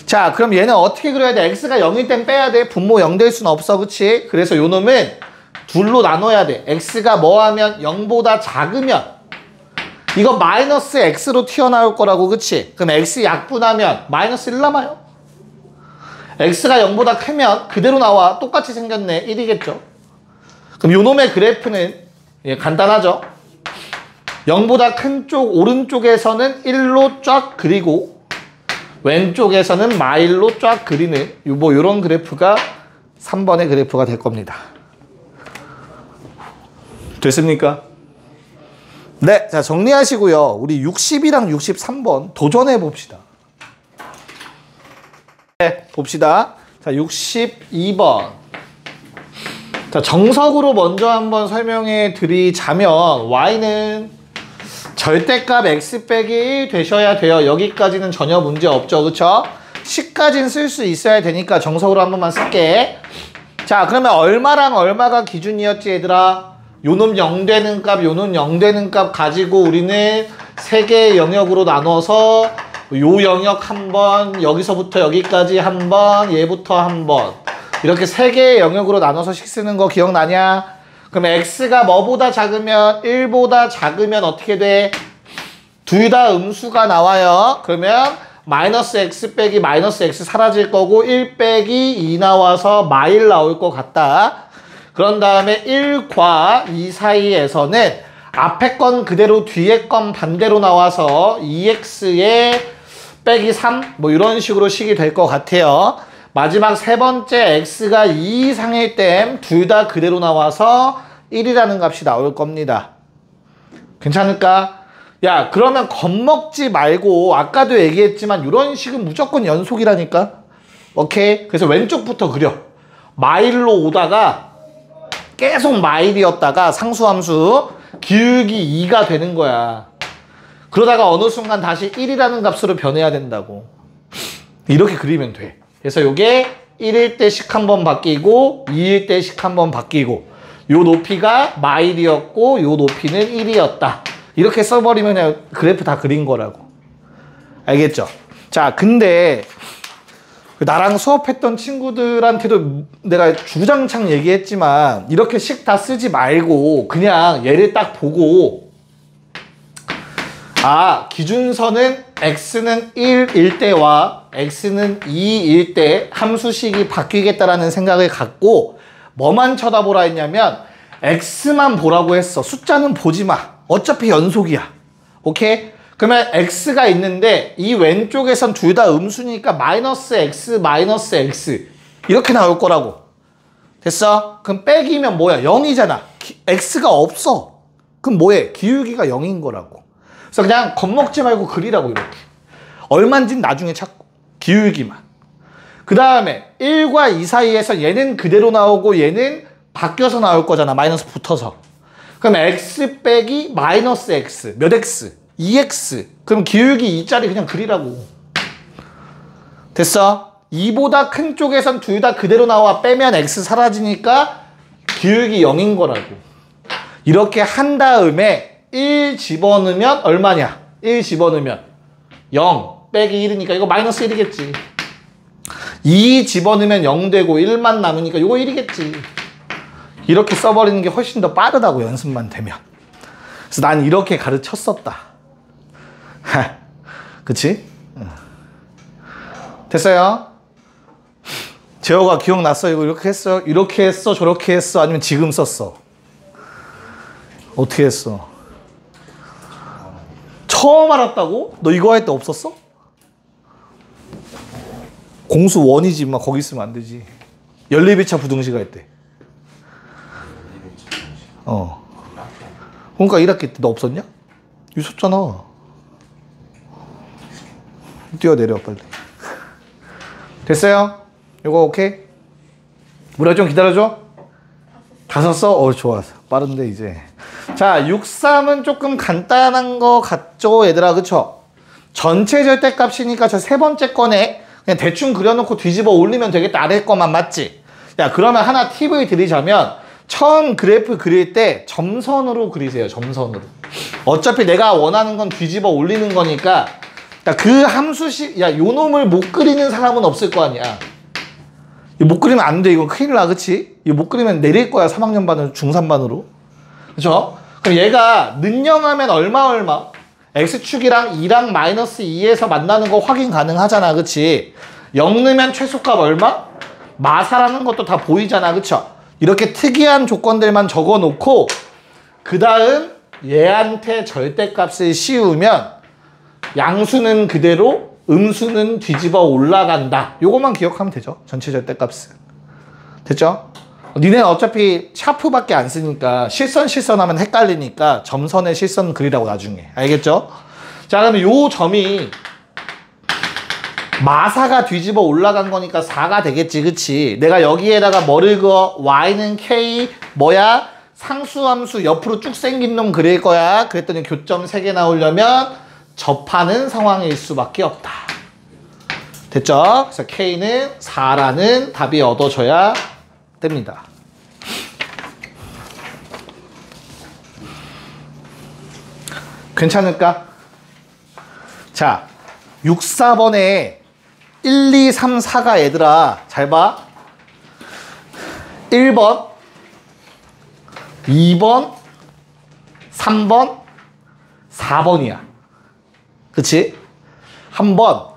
자, 그럼 얘는 어떻게 그려야 돼? x가 0일 땐 빼야 돼. 분모 0 될 수는 없어, 그치? 그래서 요 놈은 둘로 나눠야 돼. x가 뭐 하면 0보다 작으면 이거 마이너스 x로 튀어나올 거라고, 그치? 그럼 x 약분하면 마이너스 1 남아요. x가 0보다 크면 그대로 나와. 똑같이 생겼네. 1이겠죠? 그럼 요 놈의 그래프는 간단하죠? 0보다 큰 쪽 오른쪽에서는 1로 쫙 그리고 왼쪽에서는 마일로 쫙 그리는 뭐 요런 그래프가 3번의 그래프가 될 겁니다. 됐습니까? 네, 자 정리하시고요. 우리 60이랑 63번 도전해 봅시다. 네, 봅시다. 자, 62번. 자, 정석으로 먼저 한번 설명해 드리자면 y는 절대값 x 빼기 1 되셔야 돼요. 여기까지는 전혀 문제 없죠, 그쵸? 10까지는 쓸 수 있어야 되니까 정석으로 한 번만 쓸게. 자, 그러면 얼마랑 얼마가 기준이었지, 얘들아? 요놈 0 되는 값, 요놈 0 되는 값 가지고 우리는 3개의 영역으로 나눠서 요 영역 한 번, 여기서부터 여기까지 한 번, 얘부터 한 번. 이렇게 3개의 영역으로 나눠서 식 쓰는 거 기억나냐? 그럼 x가 뭐보다 작으면 1보다 작으면 어떻게 돼? 둘 다 음수가 나와요. 그러면 마이너스 x 빼기 마이너스 x 사라질 거고 1 빼기 2 나와서 마일 나올 것 같다. 그런 다음에 1과 2 사이에서는 앞에 건 그대로 뒤에 건 반대로 나와서 2x에 빼기 3 뭐 이런 식으로 식이 될 것 같아요. 마지막 세 번째 x가 2 이상일 땐 둘 다 그대로 나와서 1이라는 값이 나올 겁니다. 괜찮을까? 야, 그러면 겁먹지 말고 아까도 얘기했지만 이런 식은 무조건 연속이라니까. 오케이? 그래서 왼쪽부터 그려. 마일로 오다가 계속 마일이었다가 상수함수 기울기 2가 되는 거야. 그러다가 어느 순간 다시 1이라는 값으로 변해야 된다고. 이렇게 그리면 돼. 그래서 요게 1일 때 식 한 번 바뀌고 2일 때 식 한 번 바뀌고 요 높이가 마일이었고 요 높이는 1이었다. 이렇게 써버리면 그냥 그래프 다 그린 거라고. 알겠죠? 자, 근데 나랑 수업했던 친구들한테도 내가 주장창 얘기했지만 이렇게 식 다 쓰지 말고 그냥 얘를 딱 보고 아, 기준선은 x는 1일 때와 x는 2일 때 함수식이 바뀌겠다라는 생각을 갖고 뭐만 쳐다보라 했냐면 x만 보라고 했어. 숫자는 보지 마. 어차피 연속이야. 오케이? 그러면 x가 있는데 이 왼쪽에선 둘 다 음수니까 마이너스 x 마이너스 x 이렇게 나올 거라고. 됐어? 그럼 빼기면 뭐야? 0이잖아. x가 없어. 그럼 뭐해? 기울기가 0인 거라고. 그래서 그냥 겁먹지 말고 그리라고 이렇게. 얼마인지는 나중에 찾고. 기울기만. 그 다음에 1과 2 사이에서 얘는 그대로 나오고 얘는 바뀌어서 나올 거잖아. 마이너스 붙어서. 그럼 x 빼기 마이너스 x. 몇 x? 2x. 그럼 기울기 2짜리 그냥 그리라고. 됐어? 2보다 큰 쪽에선 둘 다 그대로 나와. 빼면 x 사라지니까 기울기 0인 거라고. 이렇게 한 다음에 1 집어넣으면 얼마냐? 1 집어넣으면 0 빼기 1이니까 이거 마이너스 1이겠지. 2 집어넣으면 0 되고 1만 남으니까 이거 1이겠지. 이렇게 써버리는 게 훨씬 더 빠르다고, 연습만 되면. 그래서 난 이렇게 가르쳤었다. 그치? 됐어요? 재호가 기억났어? 이거 이렇게 했어? 이렇게 했어? 저렇게 했어? 아니면 지금 썼어? 어떻게 했어? 처음 알았다고? 너 이거 할 때 없었어? 공수 원이지, 막 거기 있으면 안 되지. 연립이차 부등식 할 때. 그러니까 1학기 때 너 없었냐? 있었잖아. 뛰어내려 빨리. 됐어요? 이거 오케이? 우리가 좀 기다려줘? 다 썼어? 좋아. 빠른데 이제. 자, 6.3은 조금 간단한 거 같죠 얘들아, 그쵸? 전체 절대값이니까 저 세 번째 거네. 그냥 대충 그려놓고 뒤집어 올리면 되겠다. 아래 거만 맞지? 야, 그러면 하나 팁을 드리자면 처음 그래프 그릴 때 점선으로 그리세요. 점선으로. 어차피 내가 원하는 건 뒤집어 올리는 거니까 그 함수식, 야, 요 놈을 못 그리는 사람은 없을 거 아니야. 이거 못 그리면 안 돼. 이건 큰일 나, 그치? 이거 못 그리면 내릴 거야. 3학년 반으로, 중3 반으로. 그쵸? 그럼 얘가 는영하면 얼마? x축이랑 2랑 마이너스 2에서 만나는 거 확인 가능하잖아. 그치? 0 넣으면 최소값 얼마? 마사라는 것도 다 보이잖아. 그쵸? 이렇게 특이한 조건들만 적어 놓고 그 다음 얘한테 절대값을 씌우면 양수는 그대로 음수는 뒤집어 올라간다. 요것만 기억하면 되죠. 전체 절대값은. 됐죠? 니네는 어차피 샤프밖에 안 쓰니까 실선 하면 헷갈리니까 점선에 실선 그리라고 나중에. 알겠죠? 자, 그러면 요 점이 마사가 뒤집어 올라간 거니까 4가 되겠지, 그치? 내가 여기에다가 뭐를 그어? y는 k 뭐야? 상수함수 옆으로 쭉 생긴 놈 그릴 거야. 그랬더니 교점 3개 나오려면 접하는 상황일 수밖에 없다. 됐죠? 그래서 k는 4라는 답이 얻어져야 됩니다. 괜찮을까? 자, 6, 4번에 1, 2, 3, 4가 얘들아 잘 봐. 1번, 2번, 3번, 4번이야. 그치? 한번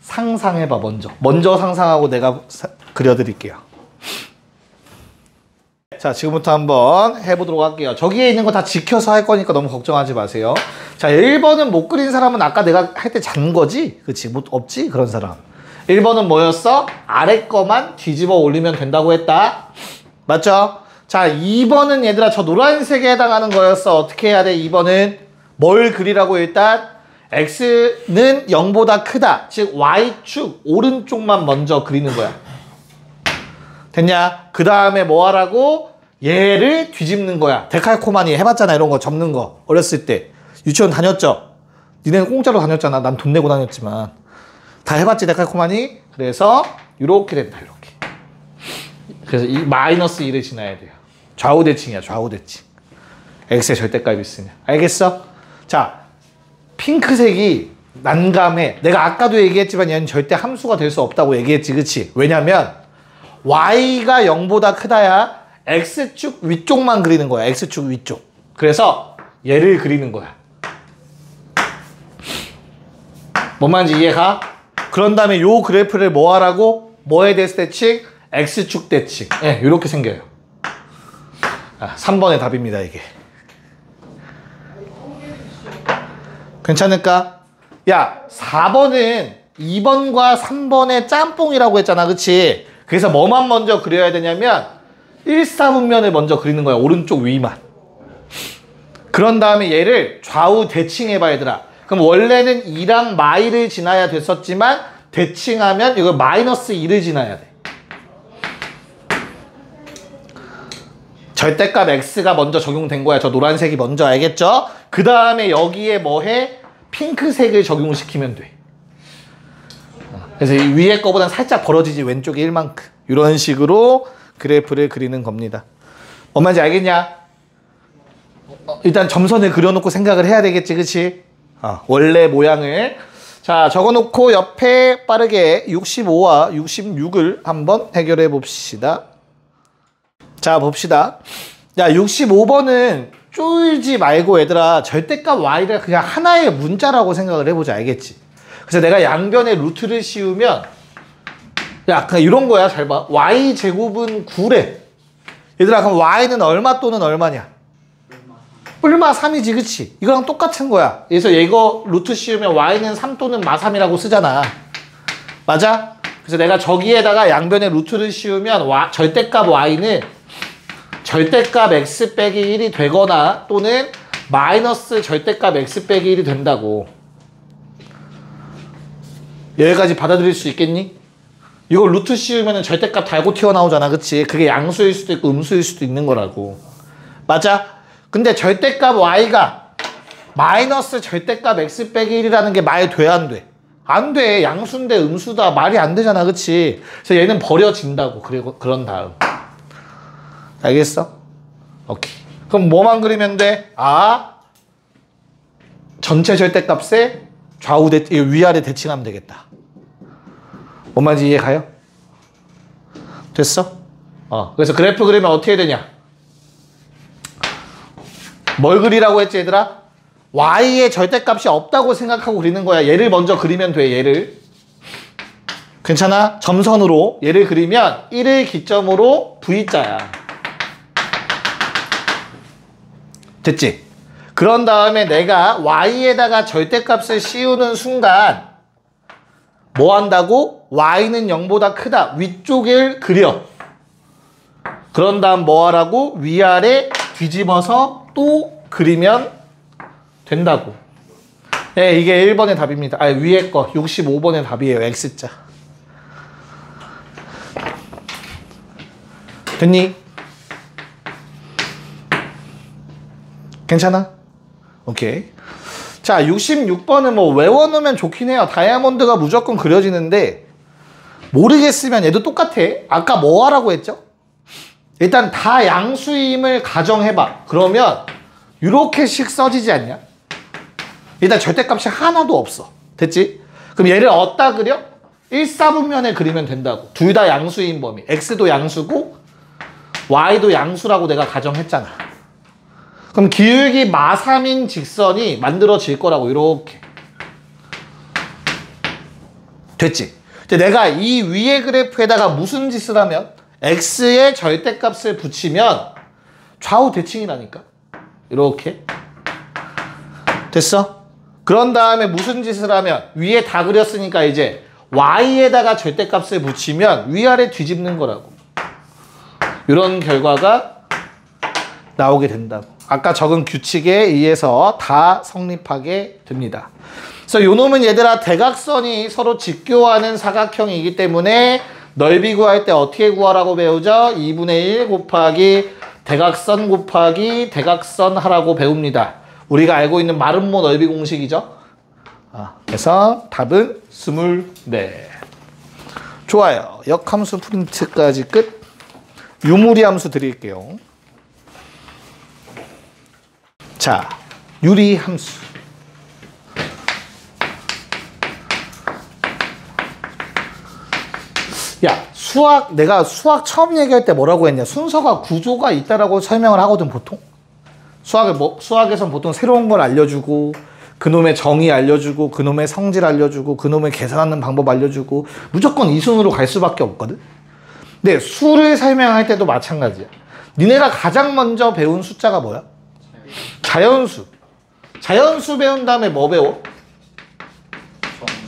상상해봐, 먼저 상상하고 내가 그려드릴게요. 자, 지금부터 한번 해보도록 할게요. 저기에 있는 거 다 지켜서 할 거니까 너무 걱정하지 마세요. 자, 1번은 못 그린 사람은 아까 내가 할 때 잔 거지? 그치? 뭐 없지? 그런 사람. 1번은 뭐였어? 아래 거만 뒤집어 올리면 된다고 했다. 맞죠? 자, 2번은 얘들아 저 노란색에 해당하는 거였어. 어떻게 해야 돼? 2번은 뭘 그리라고? 일단 x는 0보다 크다. 즉 y축 오른쪽만 먼저 그리는 거야. 됐냐? 그 다음에 뭐 하라고? 얘를 뒤집는 거야. 데칼코마니 해봤잖아. 이런 거 접는 거. 어렸을 때. 유치원 다녔죠? 니네는 공짜로 다녔잖아. 난 돈 내고 다녔지만. 다 해봤지, 데칼코마니? 그래서 이렇게 된다. 이렇게. 그래서 이 마이너스 1을 지나야 돼요. 좌우대칭이야. 좌우대칭. x의 절대값이 있으면. 알겠어? 자, 핑크색이 난감해. 내가 아까도 얘기했지만 얘는 절대 함수가 될 수 없다고 얘기했지. 그치? 왜냐면 y가 0보다 크다야 x축 위쪽만 그리는 거야. x축 위쪽. 그래서 얘를 그리는 거야. 뭔 말인지 이해가? 그런 다음에 요 그래프를 뭐 하라고? 뭐에 대해서 대칭? x축 대칭. 예, 이렇게 생겨요. 3번의 답입니다, 이게. 괜찮을까? 야, 4번은 2번과 3번의 짬뽕이라고 했잖아. 그치? 그래서 뭐만 먼저 그려야 되냐면 1사분면을 먼저 그리는 거야. 오른쪽 위만. 그런 다음에 얘를 좌우 대칭해봐, 얘들아. 그럼 원래는 2랑 마이를 지나야 됐었지만 대칭하면 이거 마이너스 2를 지나야 돼. 절대값 x가 먼저 적용된 거야. 저 노란색이 먼저. 알겠죠? 그 다음에 여기에 뭐 해? 핑크색을 적용시키면 돼. 그래서 이 위에 거보단 살짝 벌어지지. 왼쪽이 1만큼. 이런 식으로 그래프를 그리는 겁니다. 뭔 말인지 알겠냐? 일단 점선을 그려놓고 생각을 해야 되겠지. 그치? 원래 모양을. 자, 적어놓고 옆에 빠르게 65와 66을 한번 해결해 봅시다. 자, 봅시다. 야, 65번은 쫄지 말고 얘들아 절대값 y를 그냥 하나의 문자라고 생각을 해보자. 알겠지? 그래서 내가 양변에 루트를 씌우면 야, 그냥 이런 거야. 잘 봐. y제곱은 9래. 얘들아, 그럼 y는 얼마 또는 얼마냐? 뿔마 3이지, 그치? 이거랑 똑같은 거야. 그래서 이거 루트 씌우면 y는 3 또는 마3이라고 쓰잖아. 맞아? 그래서 내가 저기에다가 양변에 루트를 씌우면 절대값 y는 절대값 x 빼기 1이 되거나 또는 마이너스 절대값 x 빼기 1이 된다고. 여기까지 받아들일 수 있겠니? 이거 루트 씌우면 절대값 달고 튀어나오잖아. 그치? 그게 양수일 수도 있고 음수일 수도 있는 거라고. 맞아? 근데 절대값 y가 마이너스 절대값 x 빼기 1이라는 게 말 돼, 안 돼? 안 돼. 양수인데 음수다. 말이 안 되잖아. 그치? 그래서 얘는 버려진다고. 그리고 그런 다음. 알겠어? 오케이. 그럼 뭐만 그리면 돼? 전체 절대값에 위아래 대칭하면 되겠다. 뭔 말인지 이해 가요? 됐어? 그래서 그래프 그리면 어떻게 되냐? 뭘 그리라고 했지, 얘들아? y의 절대값이 없다고 생각하고 그리는 거야. 얘를 먼저 그리면 돼, 얘를. 괜찮아? 점선으로 얘를 그리면 1을 기점으로 V자야. 됐지? 그런 다음에 내가 y에다가 절대값을 씌우는 순간 뭐 한다고? y는 0보다 크다. 위쪽을 그려. 그런 다음 뭐 하라고? 위아래 뒤집어서 또 그리면 된다고. 네, 이게 1번의 답입니다. 위에 거 65번의 답이에요. X자. 됐니? 괜찮아? 오케이. 자, 66번은 뭐 외워놓으면 좋긴 해요. 다이아몬드가 무조건 그려지는데 모르겠으면 얘도 똑같아. 아까 뭐 하라고 했죠? 일단 다 양수임을 가정해봐. 그러면 이렇게씩 써지지 않냐? 일단 절대값이 하나도 없어. 됐지? 그럼 얘를 어디다 그려? 1사분면에 그리면 된다고. 둘 다 양수인 범위. x도 양수고 y도 양수라고 내가 가정했잖아. 그럼 기울기 마3인 직선이 만들어질 거라고. 이렇게. 됐지? 근데 내가 이 위의 그래프에다가 무슨 짓을 하면 x의 절대값을 붙이면 좌우 대칭이라니까. 이렇게. 됐어? 그런 다음에 무슨 짓을 하면 위에 다 그렸으니까 이제 y에다가 절대값을 붙이면 위아래 뒤집는 거라고. 이런 결과가 나오게 된다고. 아까 적은 규칙에 의해서 다 성립하게 됩니다. 그래서 요 놈은 얘들아 대각선이 서로 직교하는 사각형이기 때문에 넓이 구할 때 어떻게 구하라고 배우죠? 2분의 1 곱하기 대각선 곱하기 대각선 하라고 배웁니다. 우리가 알고 있는 마름모 넓이 공식이죠. 그래서 답은 24. 좋아요. 역함수 프린트까지 끝. 유무리 함수 드릴게요. 자, 유리 함수. 야, 내가 수학 처음 얘기할 때 뭐라고 했냐? 순서가 구조가 있다라고 설명을 하거든, 보통. 수학에선 보통 새로운 걸 알려주고, 그놈의 정의 알려주고, 그놈의 성질 알려주고, 그놈의 계산하는 방법 알려주고, 무조건 이 순으로 갈 수밖에 없거든? 근데 수를 설명할 때도 마찬가지야. 니네가 가장 먼저 배운 숫자가 뭐야? 자연수. 자연수 배운 다음에 뭐 배워?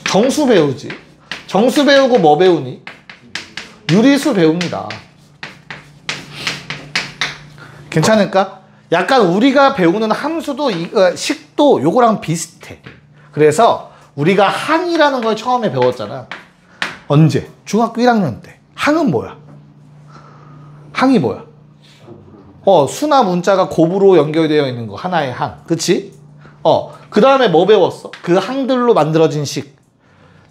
정수 배우지. 정수 배우고 뭐 배우니? 유리수 배웁니다. 괜찮을까? 약간 우리가 배우는 함수도 식도 요거랑 비슷해. 그래서 우리가 항이라는 걸 처음에 배웠잖아. 언제? 중학교 1학년 때. 항은 뭐야? 항이 뭐야? 수나 문자가 곱으로 연결되어 있는 거. 하나의 항. 그치? 그 다음에 뭐 배웠어? 그 항들로 만들어진 식.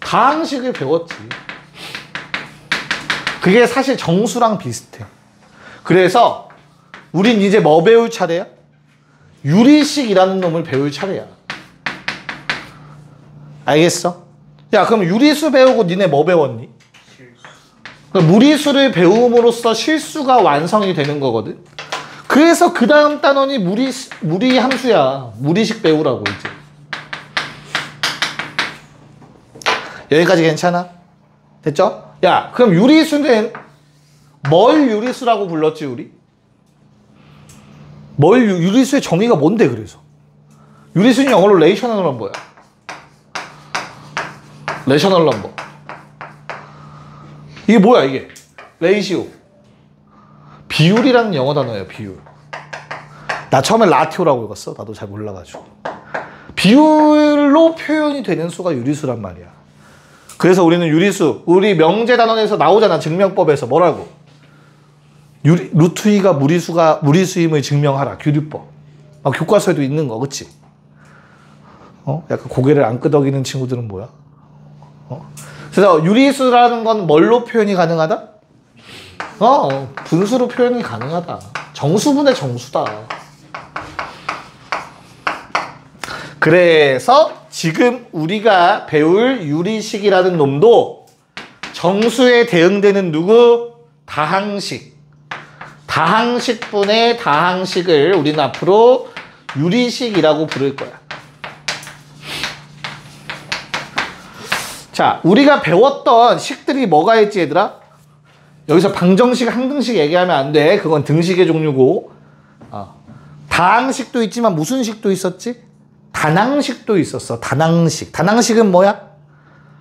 다항식을 배웠지. 그게 사실 정수랑 비슷해. 그래서 우린 이제 뭐 배울 차례야? 유리식이라는 놈을 배울 차례야. 알겠어? 야, 그럼 유리수 배우고 니네 뭐 배웠니? 그러니까 무리수를 배움으로써 실수가 완성이 되는 거거든. 그래서 그 다음 단원이 무리 함수야. 무리식 배우라고 이제. 여기까지 괜찮아? 됐죠? 야, 그럼 유리수는 뭘 유리수라고 불렀지, 우리? 유리수의 정의가 뭔데, 그래서? 유리수는 영어로 레이셔널 넘버야. 레이셔널 넘버. 이게 뭐야, 이게? 레이시오. 비율이라는 영어 단어예요, 비율. 나 처음에 라티오라고 읽었어. 나도 잘 몰라가지고. 비율로 표현이 되는 수가 유리수란 말이야. 그래서 우리는 유리수, 우리 명제 단원에서 나오잖아. 증명법에서 뭐라고? 루트 2가 무리수임을 증명하라. 규律법. 교과서에도 있는 거, 그치? 약간 고개를 안 끄덕이는 친구들은 뭐야? 그래서 유리수라는 건 뭘로 표현이 가능하다? 분수로 표현이 가능하다. 정수분의 정수다. 그래서 지금 우리가 배울 유리식이라는 놈도 정수에 대응되는 누구? 다항식. 다항식분의 다항식을 우리는 앞으로 유리식이라고 부를 거야. 자, 우리가 배웠던 식들이 뭐가 있지, 얘들아? 여기서 방정식, 항등식 얘기하면 안 돼. 그건 등식의 종류고. 다항식도 있지만 무슨 식도 있었지? 단항식도 있었어. 단항식. 단항식은 뭐야?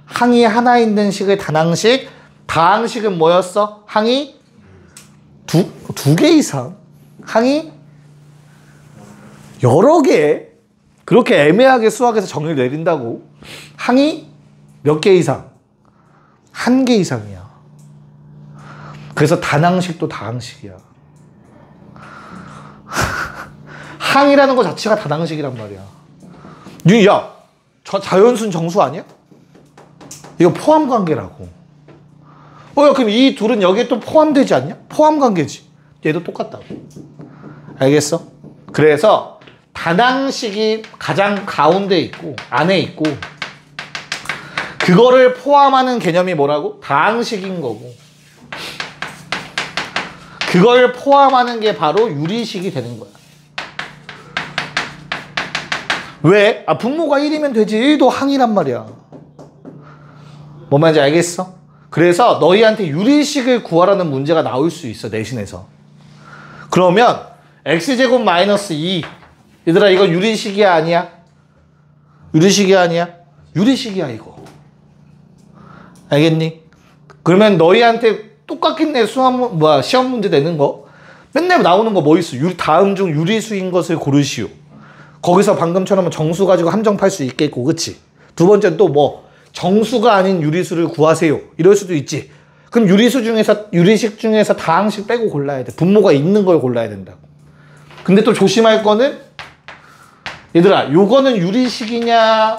항이 하나 있는 식의 단항식. 다항식은 뭐였어? 항이 두 개 이상. 항이 여러 개. 그렇게 애매하게 수학에서 정의를 내린다고. 항이 몇 개 이상? 한 개 이상이야. 그래서 단항식도 다항식이야. 항이라는 거 자체가 단항식이란 말이야. 야, 자연수는 정수 아니야? 이거 포함관계라고. 야, 그럼 이 둘은 여기에 또 포함되지 않냐? 포함관계지. 얘도 똑같다고. 알겠어? 그래서 단항식이 가장 가운데 있고 안에 있고 그거를 포함하는 개념이 뭐라고? 다항식인 거고 그걸 포함하는 게 바로 유리식이 되는 거야. 왜? 분모가 1이면 되지. 1도 항이란 말이야. 뭔 말인지 알겠어? 그래서 너희한테 유리식을 구하라는 문제가 나올 수 있어, 내신에서. 그러면 x제곱 마이너스 2. 얘들아, 이건 유리식이야, 아니야? 유리식이야, 아니야? 유리식이야, 이거. 알겠니? 그러면 너희한테 똑같겠네, 시험 문제 내는 거. 맨날 나오는 거 뭐 있어? 다음 중 유리수인 것을 고르시오. 거기서 방금처럼 정수 가지고 함정팔 수 있겠고, 그치? 두 번째는 또 뭐? 정수가 아닌 유리수를 구하세요. 이럴 수도 있지. 그럼 유리식 중에서 다항식 빼고 골라야 돼. 분모가 있는 걸 골라야 된다고. 근데 또 조심할 거는, 얘들아, 요거는 유리식이냐,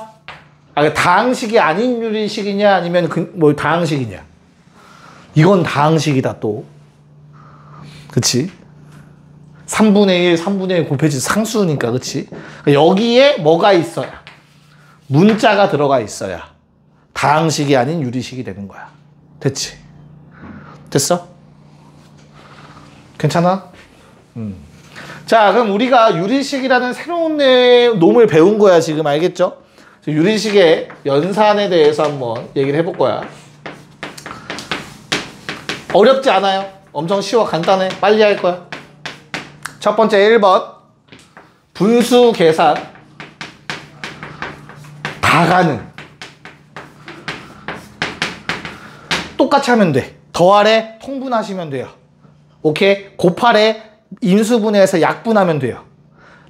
다항식이 아닌 유리식이냐, 아니면 다항식이냐. 이건 다항식이다, 또. 그치? 3분의 1, 3분의 1 곱해지 상수니까, 그치? 여기에 뭐가 있어야? 문자가 들어가 있어야 다항식이 아닌 유리식이 되는 거야. 됐지? 됐어? 괜찮아? 자, 그럼 우리가 유리식이라는 새로운 놈을 배운 거야, 지금. 알겠죠? 유리식의 연산에 대해서 한번 얘기를 해볼 거야. 어렵지 않아요. 엄청 쉬워, 간단해. 빨리 할 거야. 첫 번째 1번. 분수 계산 다 가능. 똑같이 하면 돼. 더하래 통분하시면 돼요. 오케이? 곱하래 인수분해해서 약분하면 돼요.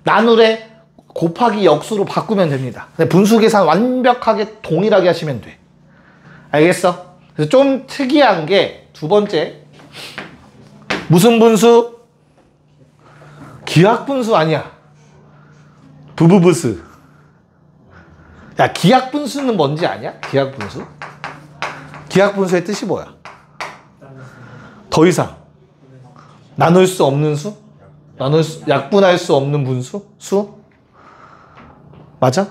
나누래 곱하기 역수로 바꾸면 됩니다. 분수 계산 완벽하게 동일하게 하시면 돼. 알겠어? 그래서 좀 특이한 게 두 번째. 무슨 분수? 기하분수 아니야. 부부부수. 야, 기하분수는 뭔지 아냐? 기하분수? 기하분수의 뜻이 뭐야? 더 이상 나눌 수 없는 수? 약분할 수 없는 분수? 수? 맞아?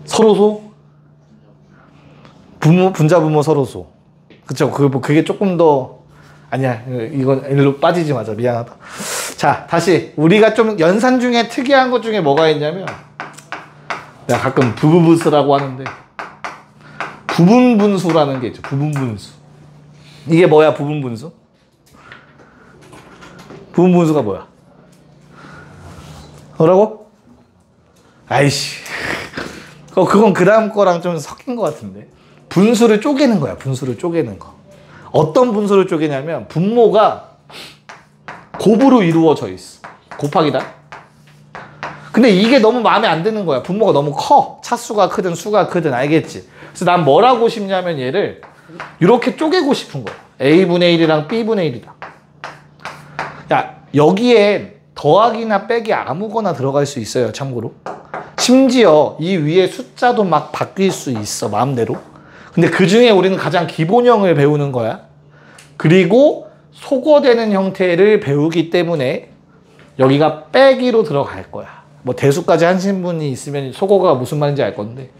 서로소? 분자 분모 서로소. 그쵸? 그게 조금 더 아니야. 이건 일로 빠지지 마자. 미안하다. 자, 다시 우리가 좀 연산 중에 특이한 것 중에 뭐가 있냐면, 내가 가끔 부부분수라고 하는데 부분분수라는 게 있죠. 부분분수. 이게 뭐야, 부분분수? 부분분수가 뭐야? 뭐라고? 아이씨. 그건 그 다음 거랑 좀 섞인 것 같은데. 분수를 쪼개는 거야. 분수를 쪼개는 거. 어떤 분수를 쪼개냐면 분모가 곱으로 이루어져 있어. 곱하기다. 근데 이게 너무 마음에 안 드는 거야. 분모가 너무 커. 차수가 크든 수가 크든. 알겠지? 그래서 난 뭘 하고 싶냐면 얘를 이렇게 쪼개고 싶은 거야. A분의 1이랑 B분의 1이랑. 야, 여기에 더하기나 빼기 아무거나 들어갈 수 있어요. 참고로. 심지어 이 위에 숫자도 막 바뀔 수 있어. 마음대로. 근데 그 중에 우리는 가장 기본형을 배우는 거야. 그리고 소거되는 형태를 배우기 때문에 여기가 빼기로 들어갈 거야. 뭐 대수까지 하신 분이 있으면 소거가 무슨 말인지 알 건데,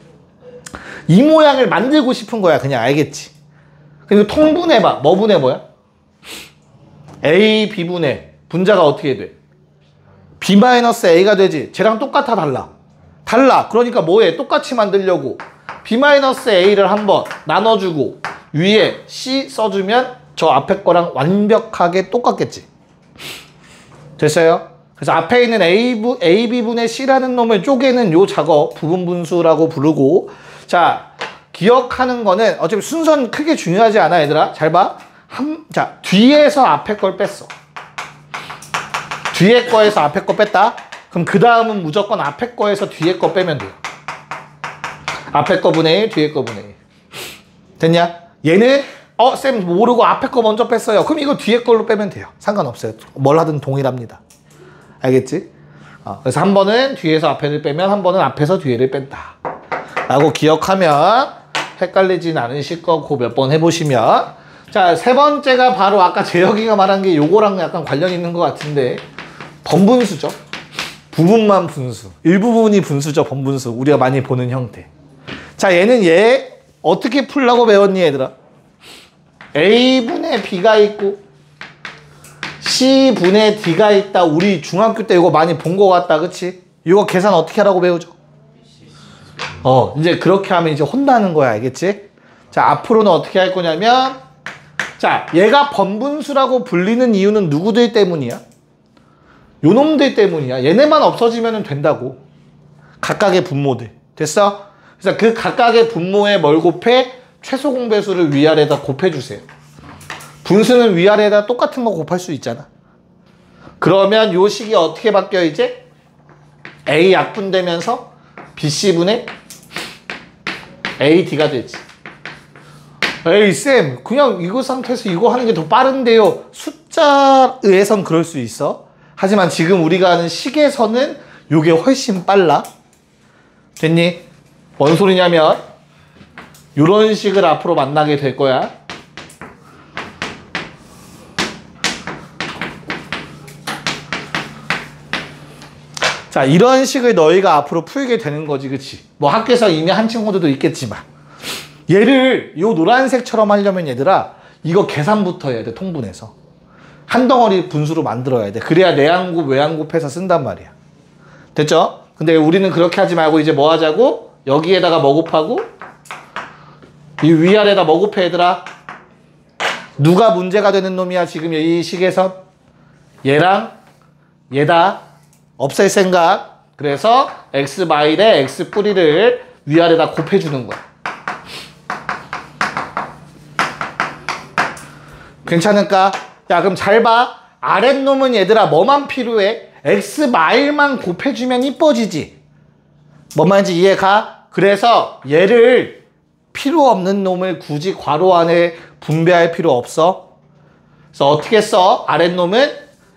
이 모양을 만들고 싶은 거야. 그냥. 알겠지? 그리고 통분해봐. 뭐 분해 뭐야? A, B분해. 분자가 어떻게 돼? B-A가 되지. 쟤랑 똑같아, 달라? 달라. 그러니까 뭐해? 똑같이 만들려고 B-A를 한번 나눠주고 위에 C 써주면 저 앞에 거랑 완벽하게 똑같겠지. 됐어요? 그래서 앞에 있는 AB분의 C라는 놈을 쪼개는 요 작업 부분분수라고 부르고, 자, 기억하는 거는 어차피 순서는 크게 중요하지 않아, 얘들아. 잘 봐. 자, 뒤에서 앞에 걸 뺐어. 뒤에 거에서 앞에 거 뺐다. 그럼 그 다음은 무조건 앞에 거에서 뒤에 거 빼면 돼요. 앞에 거 분의 1, 뒤에 거 분의 1. 됐냐? 얘는 쌤 모르고 앞에 거 먼저 뺐어요. 그럼 이거 뒤에 걸로 빼면 돼요. 상관없어요. 뭘 하든 동일합니다. 알겠지? 그래서 한 번은 뒤에서 앞에를 빼면 한 번은 앞에서 뒤에를 뺀다 라고 기억하면 헷갈리진 않으실 거고 몇 번 해보시면. 자, 세 번째가 바로 아까 재혁이가 말한 게 요거랑 약간 관련이 있는 것 같은데, 번분수죠. 부분만 분수. 일부분이 분수죠. 번분수. 우리가 많이 보는 형태. 자, 얘는 얘 어떻게 풀라고 배웠니, 얘들아? A분의 B가 있고 C분의 D가 있다. 우리 중학교 때 이거 많이 본 것 같다. 그치? 이거 계산 어떻게 하라고 배우죠? 이제 그렇게 하면 이제 혼나는 거야. 알겠지? 자, 앞으로는 어떻게 할 거냐면, 자, 얘가 번분수라고 불리는 이유는 누구들 때문이야? 요놈들 때문이야. 얘네만 없어지면 된다고. 각각의 분모들. 됐어? 그래서 그 각각의 분모에 뭘 곱해? 최소 공배수를 위아래에다 곱해주세요. 분수는 위아래에다 똑같은 거 곱할 수 있잖아. 그러면 요 식이 어떻게 바뀌어 이제? A 약분되면서 BC분의 AD가 되지. 에이 쌤, 그냥 이거 상태에서 이거 하는 게 더 빠른데요. 숫자에선 그럴 수 있어. 하지만 지금 우리가 하는 식에서는 요게 훨씬 빨라. 됐니? 뭔 소리냐면 요런 식을 앞으로 만나게 될 거야. 자, 이런 식을 너희가 앞으로 풀게 되는 거지, 그치? 뭐 학교에서 이미 한 친구들도 있겠지만 얘를 요 노란색처럼 하려면 얘들아 이거 계산부터 해야 돼. 통분해서 한 덩어리 분수로 만들어야 돼. 그래야 내항곱 외항곱해서 쓴단 말이야. 됐죠? 근데 우리는 그렇게 하지 말고 이제 뭐 하자고? 여기에다가 뭐 곱하고 이 위아래에다 뭐 곱해 얘들아? 누가 문제가 되는 놈이야 지금 이 식에서? 얘랑 얘다 없앨 생각. 그래서 x 마일에 x 뿌리를 위아래에다 곱해주는 거야. 괜찮을까? 야, 그럼 잘 봐. 아랫놈은 얘들아 뭐만 필요해? x 마일만 곱해주면 이뻐지지. 뭔 말인지 이해가? 그래서 얘를 필요 없는 놈을 굳이 괄호 안에 분배할 필요 없어. 그래서 어떻게 써? 아랫놈은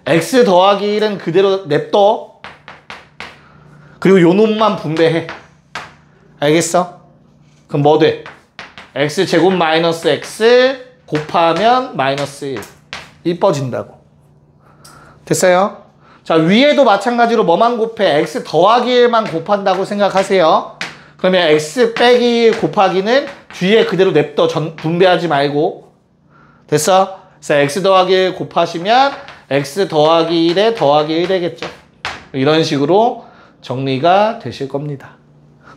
x 더하기 1은 그대로 냅둬. 그리고 요 놈만 분배해. 알겠어? 그럼 뭐 돼? x제곱 마이너스 x 곱하면 마이너스 1. 이뻐진다고. 됐어요? 자, 위에도 마찬가지로 뭐만 곱해? x 더하기 1만 곱한다고 생각하세요. 그러면 x 빼기 1 곱하기는 뒤에 그대로 냅둬. 분배하지 말고. 됐어? 그래서 x 더하기 1 곱하시면 x 더하기 1에 더하기 1 되겠죠. 이런 식으로 정리가 되실 겁니다.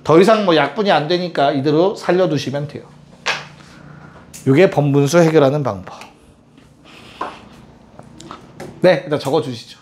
더 이상 뭐 약분이 안 되니까 이대로 살려두시면 돼요. 이게 번분수 해결하는 방법. 네, 일단 적어주시죠.